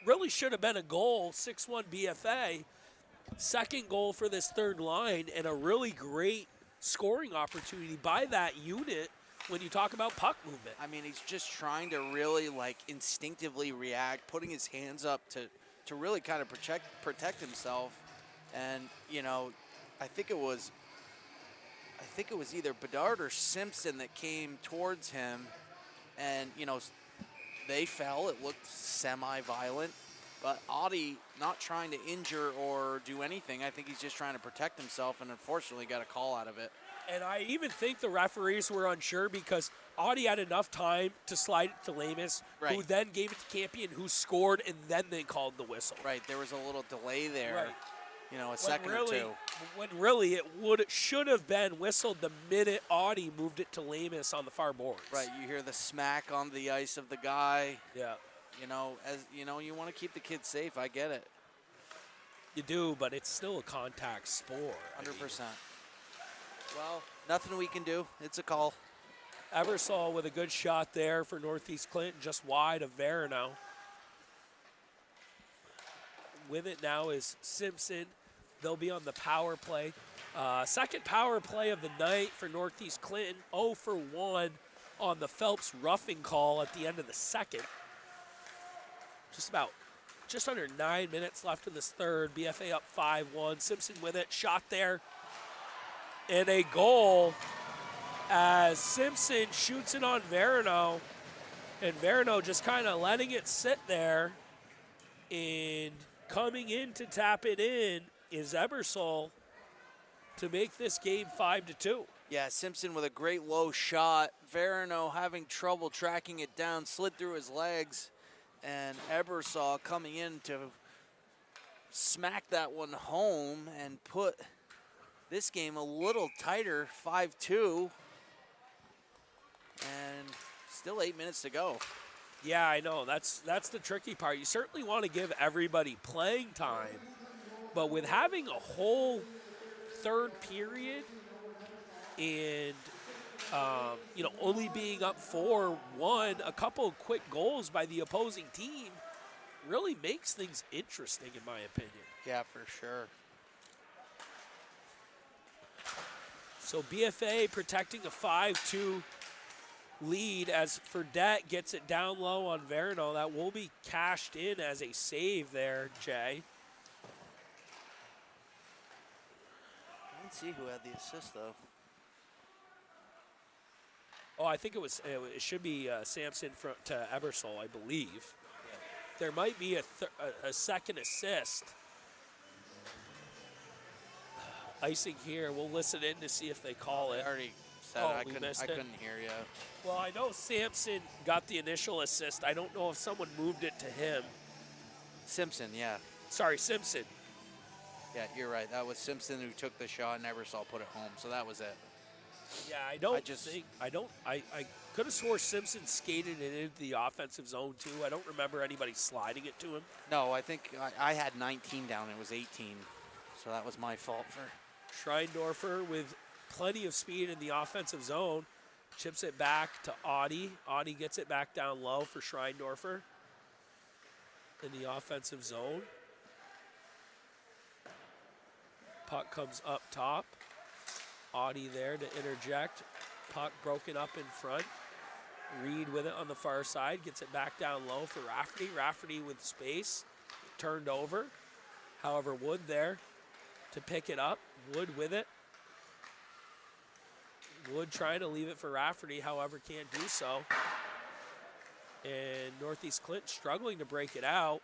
Really should have been a goal, 6-1 BFA. Second goal for this third line, and a really great scoring opportunity by that unit when you talk about puck movement. I mean, he's just trying to really, like, instinctively react, putting his hands up to really kind of protect himself. And, you know, I think it was either Bedard or Simpson that came towards him, and, you know, they fell. It looked semi-violent, but Audie not trying to injure or do anything. I think he's just trying to protect himself, and unfortunately got a call out of it. And I even think the referees were unsure because Audi had enough time to slide it to Lamus, who Right. then gave it to Campion, who scored, and then they called the whistle. Right, there was a little delay there. Right. You know, a When second or two. When really it should have been whistled the minute Audi moved it to Lamus on the far boards. Right, you hear the smack on the ice of the guy. Yeah, You know, as you know, you want to keep the kids safe. I get it. you do, but it's still a contact sport. 100%. Well, nothing we can do. It's a call. Ebersol with a good shot there for Northeast Clinton, just wide of Verano. With it now is Simpson. They'll be on the power play. Second power play of the night for Northeast Clinton. 0 for 1 on the Phelps roughing call at the end of the second. Just under 9 minutes left in this third. BFA up 5-1. Simpson with it. Shot there. And a goal as Simpson shoots it on Verano. And Verano just kind of letting it sit there. And coming in to tap it in is Ebersol to make this game 5-2. Yeah, Simpson with a great low shot. Verano having trouble tracking it down, slid through his legs. And Ebersol coming in to smack that one home and put this game a little tighter, 5-2. And still 8 minutes to go. Yeah, I know. That's the tricky part. You certainly want to give everybody playing time, but with having a whole third period and only being up 4-1, a couple of quick goals by the opposing team really makes things interesting, in my opinion. Yeah, for sure. So BFA protecting a 5-2 lead as Fredette gets it down low on Verano. That will be cashed in as a save there, Jay. I didn't see who had the assist, though. Oh, I think it should be Sampson to Ebersol, I believe. There might be a second assist. Icing here. We'll listen in to see if they call it. I already said Oh, I we couldn't missed it? hear you. Well, I know Sampson got the initial assist. I don't know if someone moved it to him. Simpson, yeah. Sorry, Simpson. Yeah, you're right. That was Simpson who took the shot and Ebersol put it home, so that was it. Yeah, I could have swore Simpson skated it into the offensive zone too. I don't remember anybody sliding it to him. No, I think I had 19 down. It was 18, so that was my fault for. Schreindorfer with plenty of speed in the offensive zone. Chips it back to Audi. Audi gets it back down low for Schreindorfer in the offensive zone. Puck comes up top. Audi there to interject. Puck broken up in front. Reed with it on the far side. Gets it back down low for Rafferty. Rafferty with space. Turned over. However, Wood there to pick it up. Wood with it. Wood trying to leave it for Rafferty, however, can't do so. And Northeast Clinton struggling to break it out.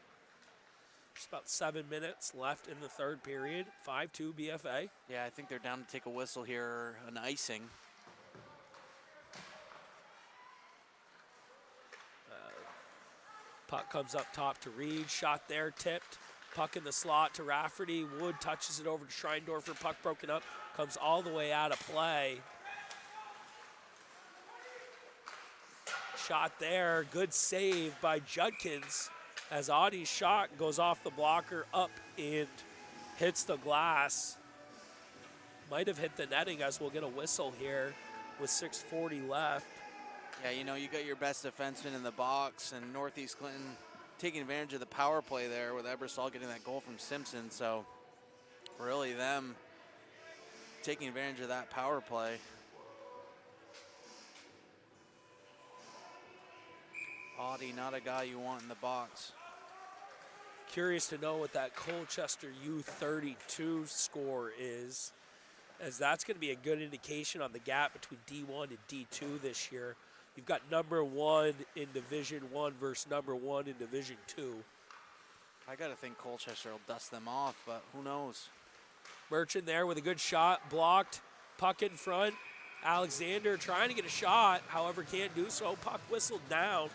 Just about 7 minutes left in the third period. 5-2 BFA. Yeah, I think they're down to take a whistle here, an icing. Puck comes up top to Reed. Shot there, tipped. Puck in the slot to Rafferty. Wood touches it over to Schreindorfer. Puck broken up. Comes all the way out of play. Shot there. Good save by Judkins as Audi's shot goes off the blocker up and hits the glass. Might have hit the netting as we'll get a whistle here with 6:40 left. Yeah, you know, you got your best defenseman in the box, and Northeast Clinton taking advantage of the power play there with Ebersol getting that goal from Simpson. So really them taking advantage of that power play. Audi, not a guy you want in the box. Curious to know what that Colchester U32 score is, as that's going to be a good indication on the gap between D1 and D2 this year. You've got number 1 in Division 1 versus number 1 in Division 2. I got to think Colchester will dust them off, but who knows? Merchant there with a good shot, blocked Puck in front. Alexander trying to get a shot, however can't do so. Puck whistled down.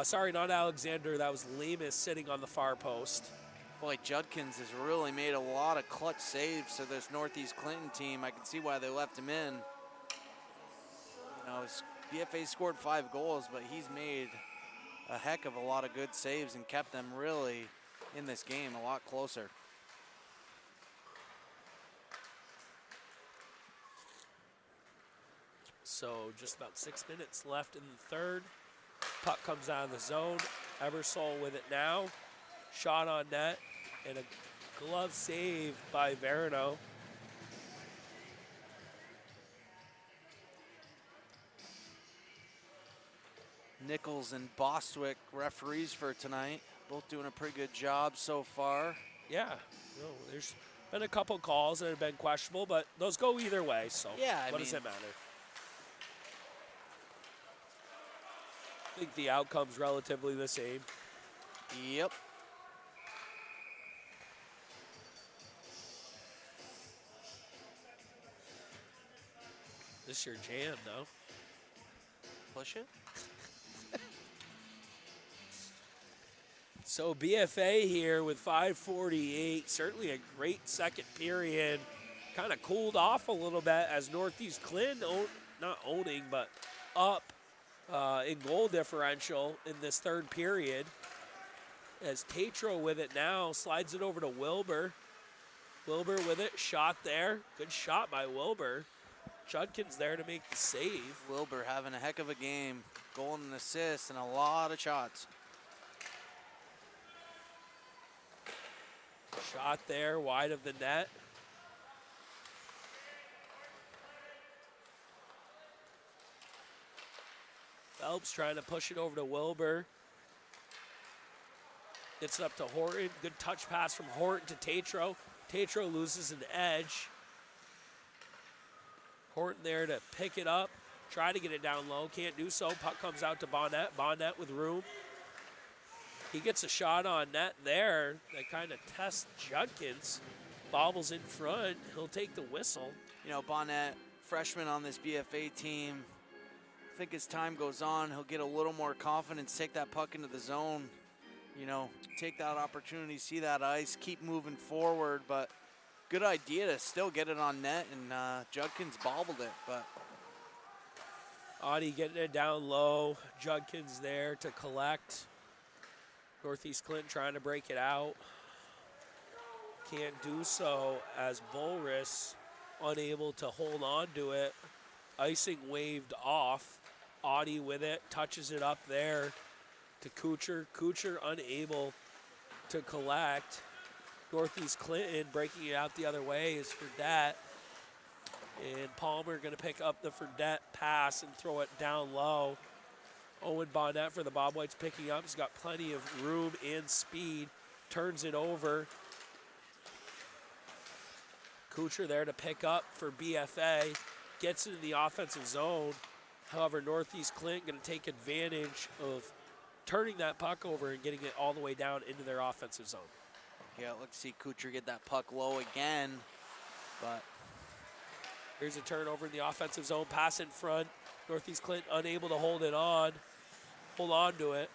Sorry, not Alexander. That was Lemus sitting on the far post. Boy, Judkins has really made a lot of clutch saves to this Northeast Clinton team. I can see why they left him in. You know, his BFA scored 5 goals, but he's made a heck of a lot of good saves and kept them really in this game a lot closer. So just about 6 minutes left in the third. Puck comes out of the zone. Ebersol with it now. Shot on net and a glove save by Verano. Nichols and Bostwick referees for tonight. Both doing a pretty good job so far. Yeah, no, there's been a couple calls that have been questionable, but those go either way, so Yeah, I what does mean- it matter? I think the outcome's relatively the same. Yep. This your jam, though. Push it. So BFA here with 5:48, certainly a great second period. Kind of cooled off a little bit as Northeast Clinton, not owning, but up in goal differential in this third period. As Tatro with it now, slides it over to Wilbur. Wilbur with it, shot there. Good shot by Wilbur. Judkins there to make the save. Wilbur having a heck of a game. Goal and an assist and a lot of shots. Shot there, wide of the net. Phelps trying to push it over to Wilbur. Gets it up to Horton. Good touch pass from Horton to Tatro. Tatro loses an edge. Horton there to pick it up. Try to get it down low. Can't do so. Puck comes out to Bonnet. Bonnet with room. He gets a shot on net there that kind of tests Judkins. Bobbles in front. He'll take the whistle. You know, Bonnet, freshman on this BFA team. I think as time goes on, he'll get a little more confidence, take that puck into the zone, you know, take that opportunity, see that ice, keep moving forward. But good idea to still get it on net, and Judkins bobbled it. But Audie getting it down low. Judkins there to collect. Northeast Clinton trying to break it out. Can't do so as Bulris unable to hold on to it. Icing waved off. Audie with it, touches it up there to Kucher. Kucher unable to collect. Northeast Clinton breaking it out the other way is Fredette. And Palmer going to pick up the Fredette pass and throw it down low. Owen Bonnet for the Bobwhites picking up. He's got plenty of room and speed. Turns it over. Kucher there to pick up for BFA. Gets into the offensive zone. However, Northeast Clinton going to take advantage of turning that puck over and getting it all the way down into their offensive zone. yeah, let's see Kucher get that puck low again. But Here's a turnover in the offensive zone. Pass in front. Northeast Clinton unable to hold on to it.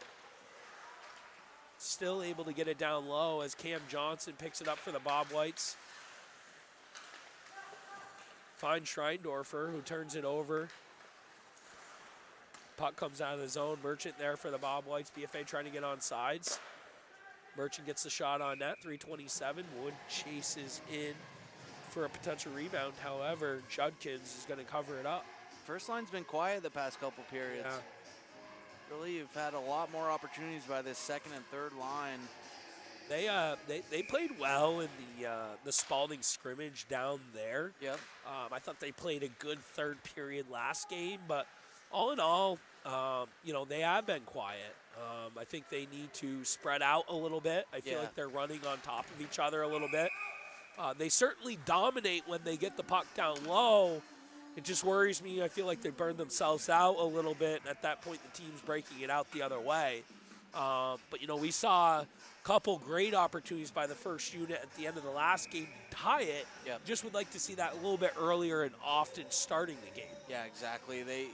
Still able to get it down low as Cam Johnson picks it up for the Bobwhites. Finds Schreindorfer, who turns it over. Puck comes out of the zone. Merchant there for the Bobwhites. BFA trying to get on sides. Merchant gets the shot on net. 3:27. Wood chases in for a potential rebound. However, Judkins is going to cover it up. first line's been quiet the past couple periods. Yeah. Really, you've had a lot more opportunities by this second and third line. They played well in the Spalding scrimmage down there. Yep. I thought they played a good third period last game, but all in all, they have been quiet. I think they need to spread out a little bit. I feel Yeah. like they're running on top of each other a little bit. They certainly dominate when they get the puck down low. It just worries me. I feel like they burn themselves out a little bit. And at that point, the team's breaking it out the other way. But we saw a couple great opportunities by the first unit at the end of the last game to tie it. Yep. Just would like to see that a little bit earlier and often starting the game. Yeah, exactly. They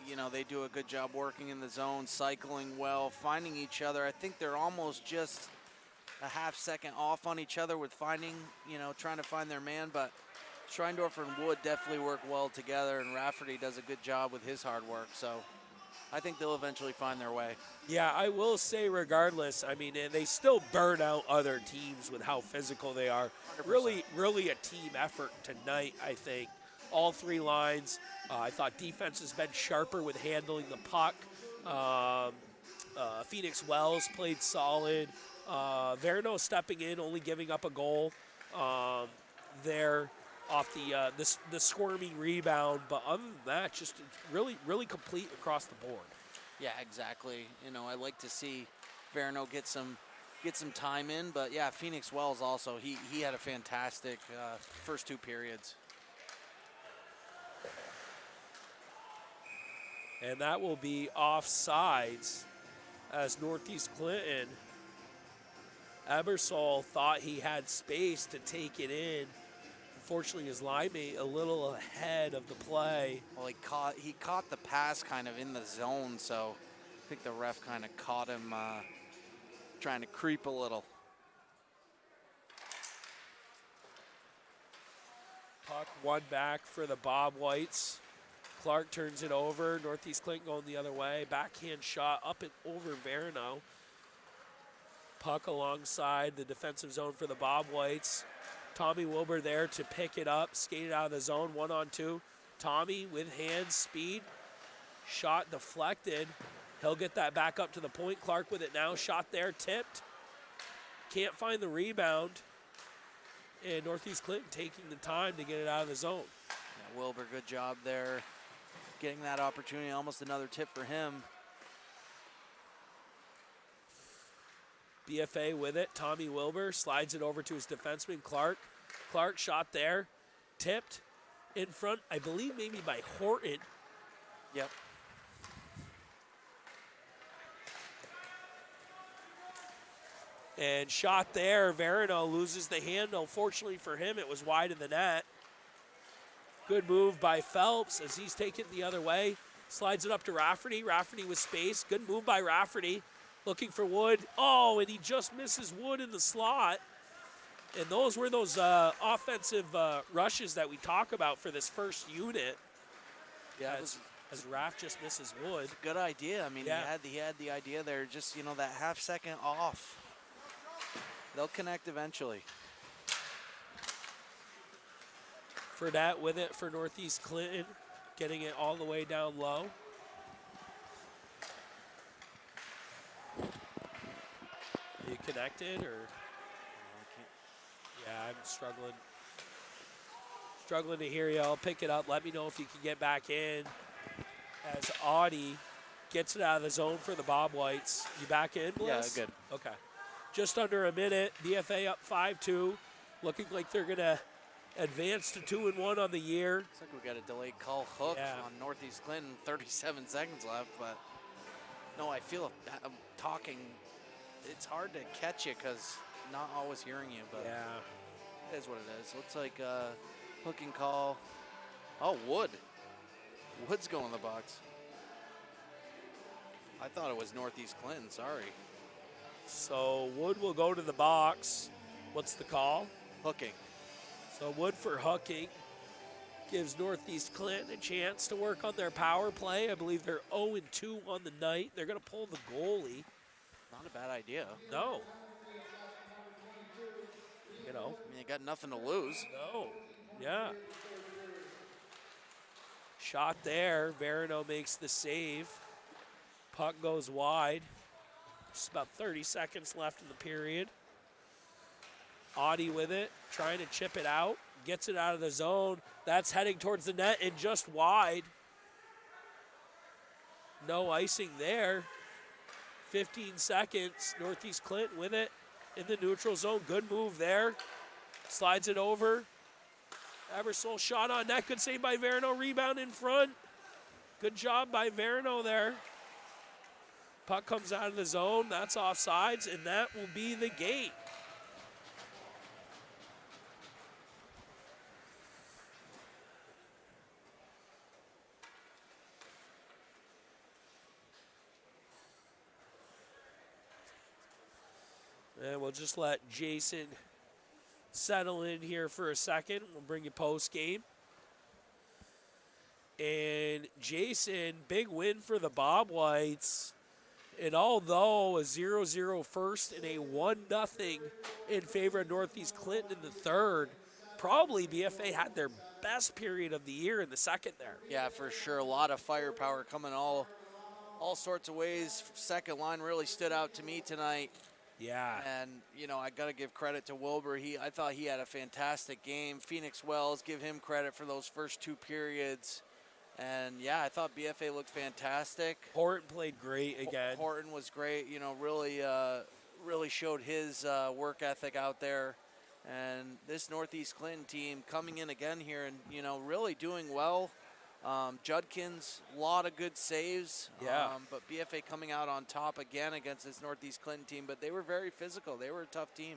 do a good job working in the zone, cycling well, finding each other. I think they're almost just a half second off on each other with finding, trying to find their man, but Schreindorfer and Wood definitely work well together, and Rafferty does a good job with his hard work. So I think they'll eventually find their way. Yeah, I will say regardless, I mean, and they still burn out other teams with how physical they are. 100%. Really a team effort tonight, I think. All three lines. I thought defense has been sharper with handling the puck. Phoenix Wells played solid. Verno stepping in, only giving up a goal there off the squirming rebound. But other than that, just really complete across the board. Yeah, exactly. I like to see Verno get some time in, but yeah, Phoenix Wells also, he had a fantastic first two periods. And that will be offsides as Northeast Clinton. Ebersol thought he had space to take it in. Unfortunately, his line mate a little ahead of the play. Well, he caught the pass kind of in the zone, so I think the ref kind of caught him trying to creep a little. Puck one back for the Bobwhites. Clark turns it over. Northeast Clinton going the other way. Backhand shot up and over Verno. Puck alongside the defensive zone for the Bobwhites. Tommy Wilbur there to pick it up. Skated out of the zone, 1-on-2. Tommy with hands, speed. Shot deflected. He'll get that back up to the point. Clark with it now. Shot there, tipped. Can't find the rebound. And Northeast Clinton taking the time to get it out of the zone. Yeah, Wilbur, good job there. Getting that opportunity, almost another tip for him. BFA with it. Tommy Wilbur slides it over to his defenseman, Clark. Clark shot there. Tipped in front, I believe maybe by Horton. Yep. And shot there. Verino loses the handle. Fortunately for him, it was wide of the net. Good move by Phelps as he's taken the other way. Slides it up to Rafferty. Rafferty with space. Good move by Rafferty. Looking for Wood. Oh, and he just misses Wood in the slot. And those were those offensive rushes that we talk about for this first unit. Yeah, as Raff just misses Wood. Good idea. I mean, Yeah. he had the idea there, just, that half second off. They'll connect eventually. Fredette with it for Northeast Clinton, getting it all the way down low. Are you connected or? Yeah, I'm struggling to hear you. I'll pick it up. Let me know if you can get back in. As Audie gets it out of the zone for the Bobwhites. You back in, Bliss? Yeah, good. Okay. Just under a minute. BFA up 5-2. Looking like they're going to advance to 2-1 on the year. Looks like we got a delayed call hook Yeah. on Northeast Clinton. 37 seconds left, but no, I feel I'm talking. It's hard to catch you because not always hearing you, but Yeah. it is what it is. Looks like hooking call. Oh, Wood. Wood's going in the box. I thought it was Northeast Clinton. Sorry. So Wood will go to the box. What's the call? Hooking. So Wood for hooking gives Northeast Clinton a chance to work on their power play. I believe they're 0-2 on the night. They're going to pull the goalie. Not a bad idea. No. I mean, they got nothing to lose. No. Yeah. Shot there. Verino makes the save. Puck goes wide. Just about 30 seconds left in the period. Audie with it, trying to chip it out. Gets it out of the zone. That's heading towards the net and just wide. No icing there. 15 seconds. Northeast Clinton with it in the neutral zone. Good move there. Slides it over. Ebersol shot on net. Good save by Verino. Rebound in front. Good job by Verino there. Puck comes out of the zone. That's offsides, and that will be the gate. And we'll just let Jason settle in here for a second. We'll bring you post game. And Jason, big win for the Bobwhites. And although a 0-0 first and a 1-0 in favor of Northeast Clinton in the third, probably BFA had their best period of the year in the second there. Yeah, for sure. A lot of firepower coming all sorts of ways. Second line really stood out to me tonight. Yeah. And, you know, I got to give credit to Wilbur. I thought he had a fantastic game. Phoenix Wells, give him credit for those first two periods. And, yeah, I thought BFA looked fantastic. Horton played great again. Horton was great, you know, really showed his work ethic out there. And this Northeast Clinton team coming in again here and, you know, really doing well. Judkins, a lot of good saves. Yeah. But BFA coming out on top again against this Northeast Clinton team. But they were very physical. They were a tough team.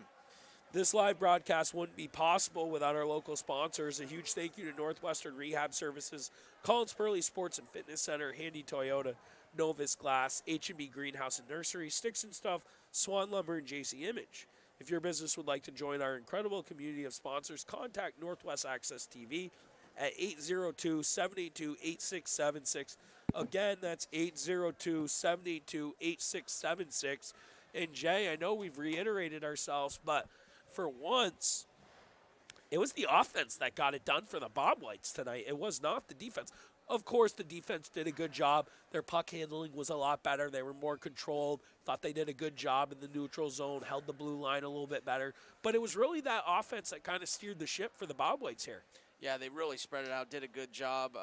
This live broadcast wouldn't be possible without our local sponsors. A huge thank you to Northwestern Rehab Services, Collins Pearly Sports and Fitness Center, Handy Toyota, Novus Glass, H&B Greenhouse and Nursery, Sticks and Stuff, Swan Lumber, and JC Image. If your business would like to join our incredible community of sponsors, contact Northwest Access TV at 802-782-8676. Again, that's 802-782-8676. And Jay, I know we've reiterated ourselves, but for once, it was the offense that got it done for the Bobwhites tonight. It was not the defense. Of course, the defense did a good job. Their puck handling was a lot better. They were more controlled. Thought they did a good job in the neutral zone, held the blue line a little bit better. But it was really that offense that kind of steered the ship for the Bobwhites here. Yeah, they really spread it out, did a good job.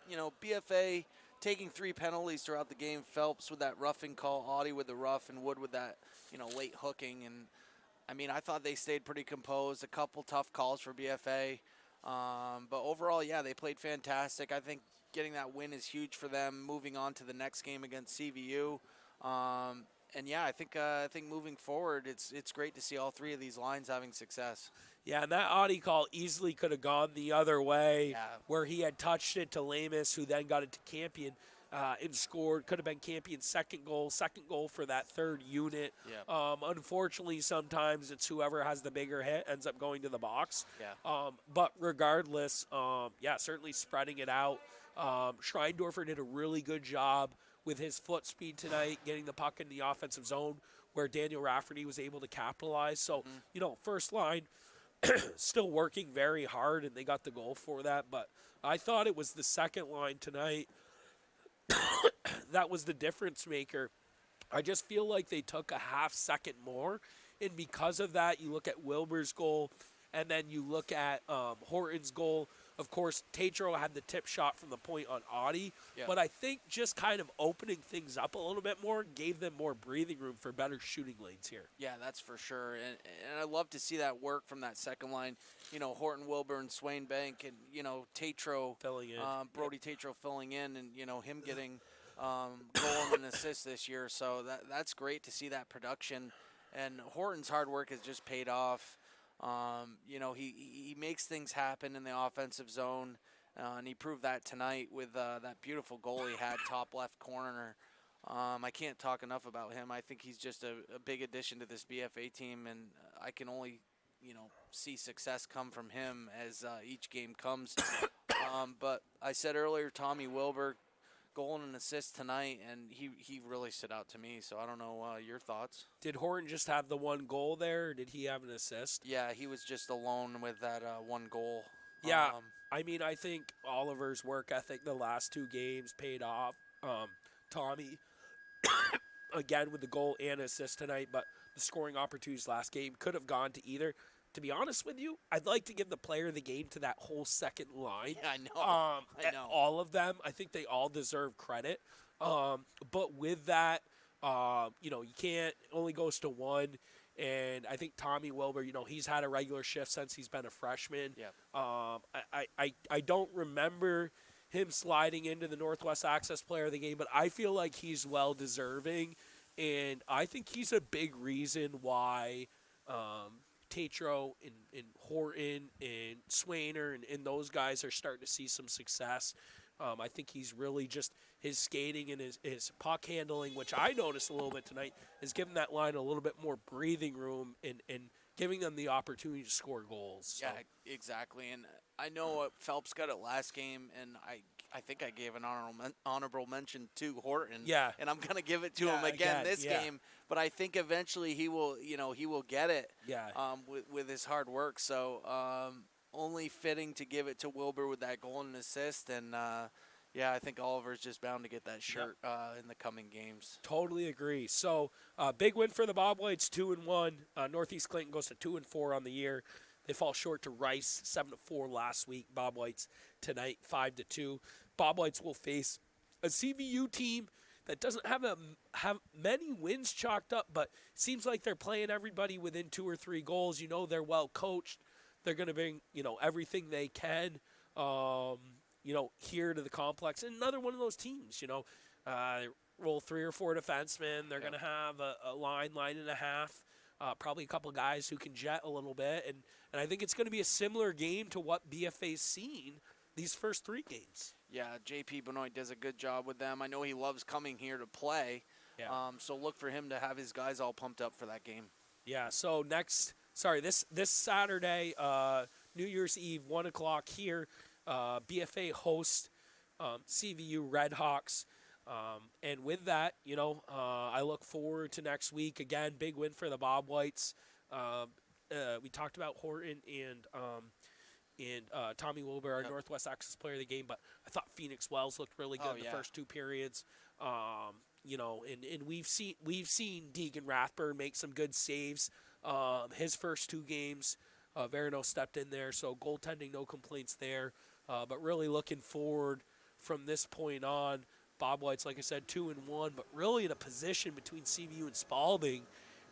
You know, BFA taking 3 penalties throughout the game. Phelps with that roughing call, Audie with the rough, and Wood with that, you know, late hooking. And, I mean, I thought they stayed pretty composed. A couple tough calls for BFA. But overall, yeah, they played fantastic. I think getting that win is huge for them, moving on to the next game against CVU. And, yeah, I think moving forward, it's great to see all 3 of these lines having success. Yeah, and that Audie call easily could have gone the other way, Yeah. where he had touched it to Lamus, who then got it to Campion and scored. Could have been Campion's second goal for that third unit. Yeah. Unfortunately, sometimes it's whoever has the bigger hit ends up going to the box. Yeah. But regardless, yeah, certainly spreading it out. Schreindorfer did a really good job with his foot speed tonight, getting the puck in the offensive zone where Daniel Rafferty was able to capitalize. So, you know, first line still working very hard, and they got the goal for that. But I thought it was the second line tonight that was the difference maker. I just feel like they took a half second more, and because of that, you look at Wilbur's goal, and then you look at Horton's goal. Of course, Tatro had the tip shot from the point on Audie, Yeah. but I think just kind of opening things up a little bit more gave them more breathing room for better shooting lanes here. Yeah, that's for sure. And I love to see that work from that second line. You know, Horton, Wilburn, Swain Bank, and, you know, Tatro. Filling in. Brody Tatro filling in, and, you know, him getting goal and an assist this year. So that's great to see that production. And Horton's hard work has just paid off. You know, he makes things happen in the offensive zone, and he proved that tonight with that beautiful goal he had, top left corner. I can't talk enough about him. I think he's just a big addition to this BFA team, and I can only, you know, see success come from him as each game comes. But I said earlier, Tommy Wilbur, goal and an assist tonight, and he really stood out to me. So I don't know your thoughts. Did Horton just have the one goal there, or did he have an assist? Yeah, he was just alone with that one goal. Yeah, I mean, I think Oliver's work ethic the last 2 games paid off. Tommy, again, with the goal and assist tonight, but the scoring opportunities last game could have gone to either. To be honest with you, I'd like to give the player of the game to that whole second line. Yeah, I know. I know. All of them. I think they all deserve credit. But with that, you know, you can't, only goes to one. And I think Tommy Wilbur, you know, he's had a regular shift since he's been a freshman. Yeah. I don't remember him sliding into the Northwest Access Player of the Game, but I feel like he's well deserving. And I think he's a big reason why Tatro and Horton and Swainer and those guys are starting to see some success. I think he's really just his skating and his puck handling, which I noticed a little bit tonight, is giving that line a little bit more breathing room and giving them the opportunity to score goals. So. Yeah, exactly. And I know Phelps got it last game, and I think I gave an honorable mention to Horton. Yeah. And I'm going to give it to him again this yeah. game. But I think eventually he will get it. Yeah. With his hard work. So only fitting to give it to Wilbur with that goal and assist. And I think Oliver's just bound to get that shirt in the coming games. Totally agree. So big win for the Bobwhites, 2-1. Northeast Clayton goes to 2-4 on the year. They fall short to Rice, 7-4 last week. Bobwhites tonight, 5-2. Bobwhites will face a CVU team that doesn't have many wins chalked up, but seems like they're playing everybody within 2 or 3 goals. You know, they're well coached. They're going to bring, everything they can, here to the complex. And another one of those teams, roll 3 or 4 defensemen. They're going to have a line and a half. Probably a couple of guys who can jet a little bit. And I think it's going to be a similar game to what BFA's seen these first 3 games. Yeah, JP Benoit does a good job with them. I know he loves coming here to play. Yeah. So look for him to have his guys all pumped up for that game. Yeah, so this Saturday, New Year's Eve, 1 o'clock here, BFA hosts CVU Redhawks. And with that, I look forward to next week. Again, big win for the Bobwhites. We talked about Horton and Tommy Wilbur, our Northwest Access Player of the Game, but I thought Phoenix Wells looked really good in the first 2 periods. And we've seen Deegan Rathburn make some good saves. His first 2 games, Verano stepped in there, so goaltending, no complaints there. But really looking forward from this point on. Bobwhites, like I said, 2-1, but really in a position between CVU and Spalding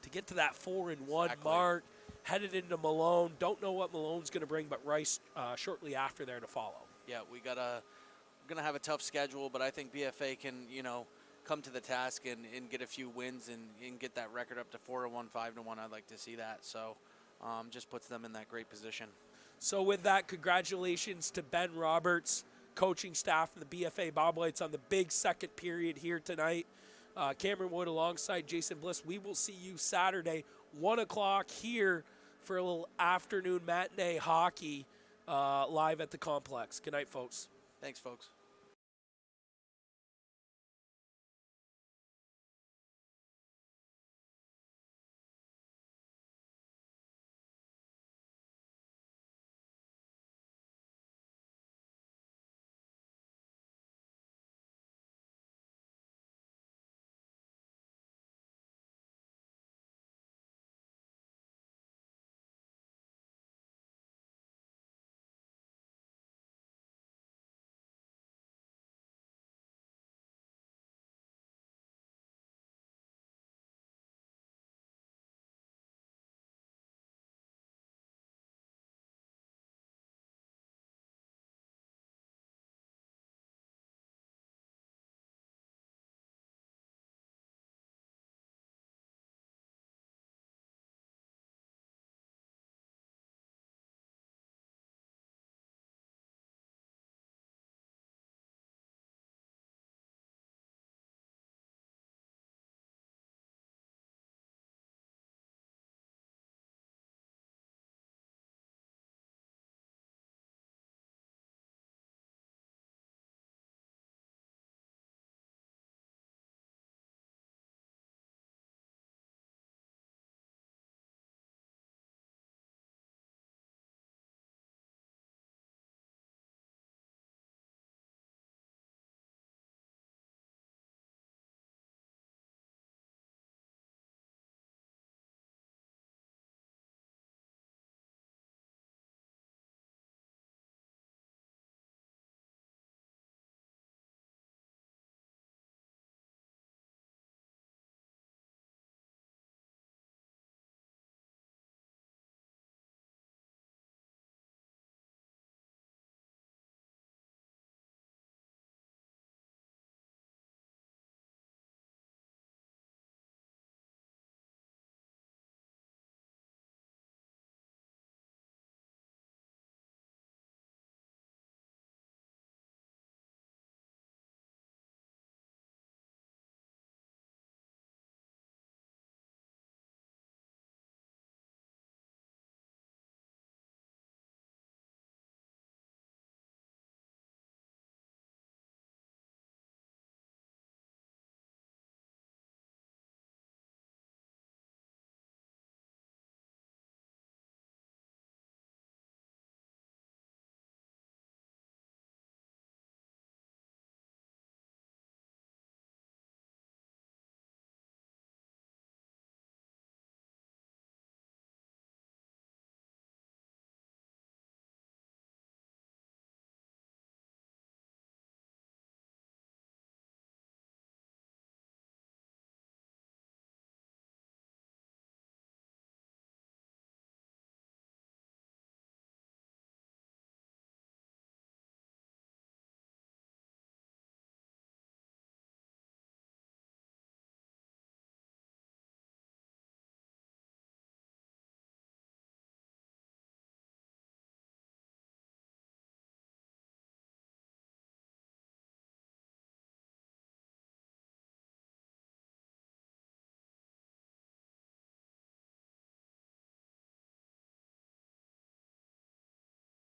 to get to that 4-1 mark. Headed into Malone. Don't know what Malone's going to bring, but Rice shortly after there to follow. Yeah, we're gonna have a tough schedule, but I think BFA can come to the task and get a few wins and get that record up to 4-1, 5-1. I'd like to see that. So just puts them in that great position. So with that, congratulations to Ben Roberts, coaching staff of the BFA Bobwhites on the big second period here tonight. Cameron Wood alongside Jason Bliss. We will see you Saturday, 1 o'clock here for a little afternoon matinee hockey live at the complex. Good night, folks. Thanks, folks.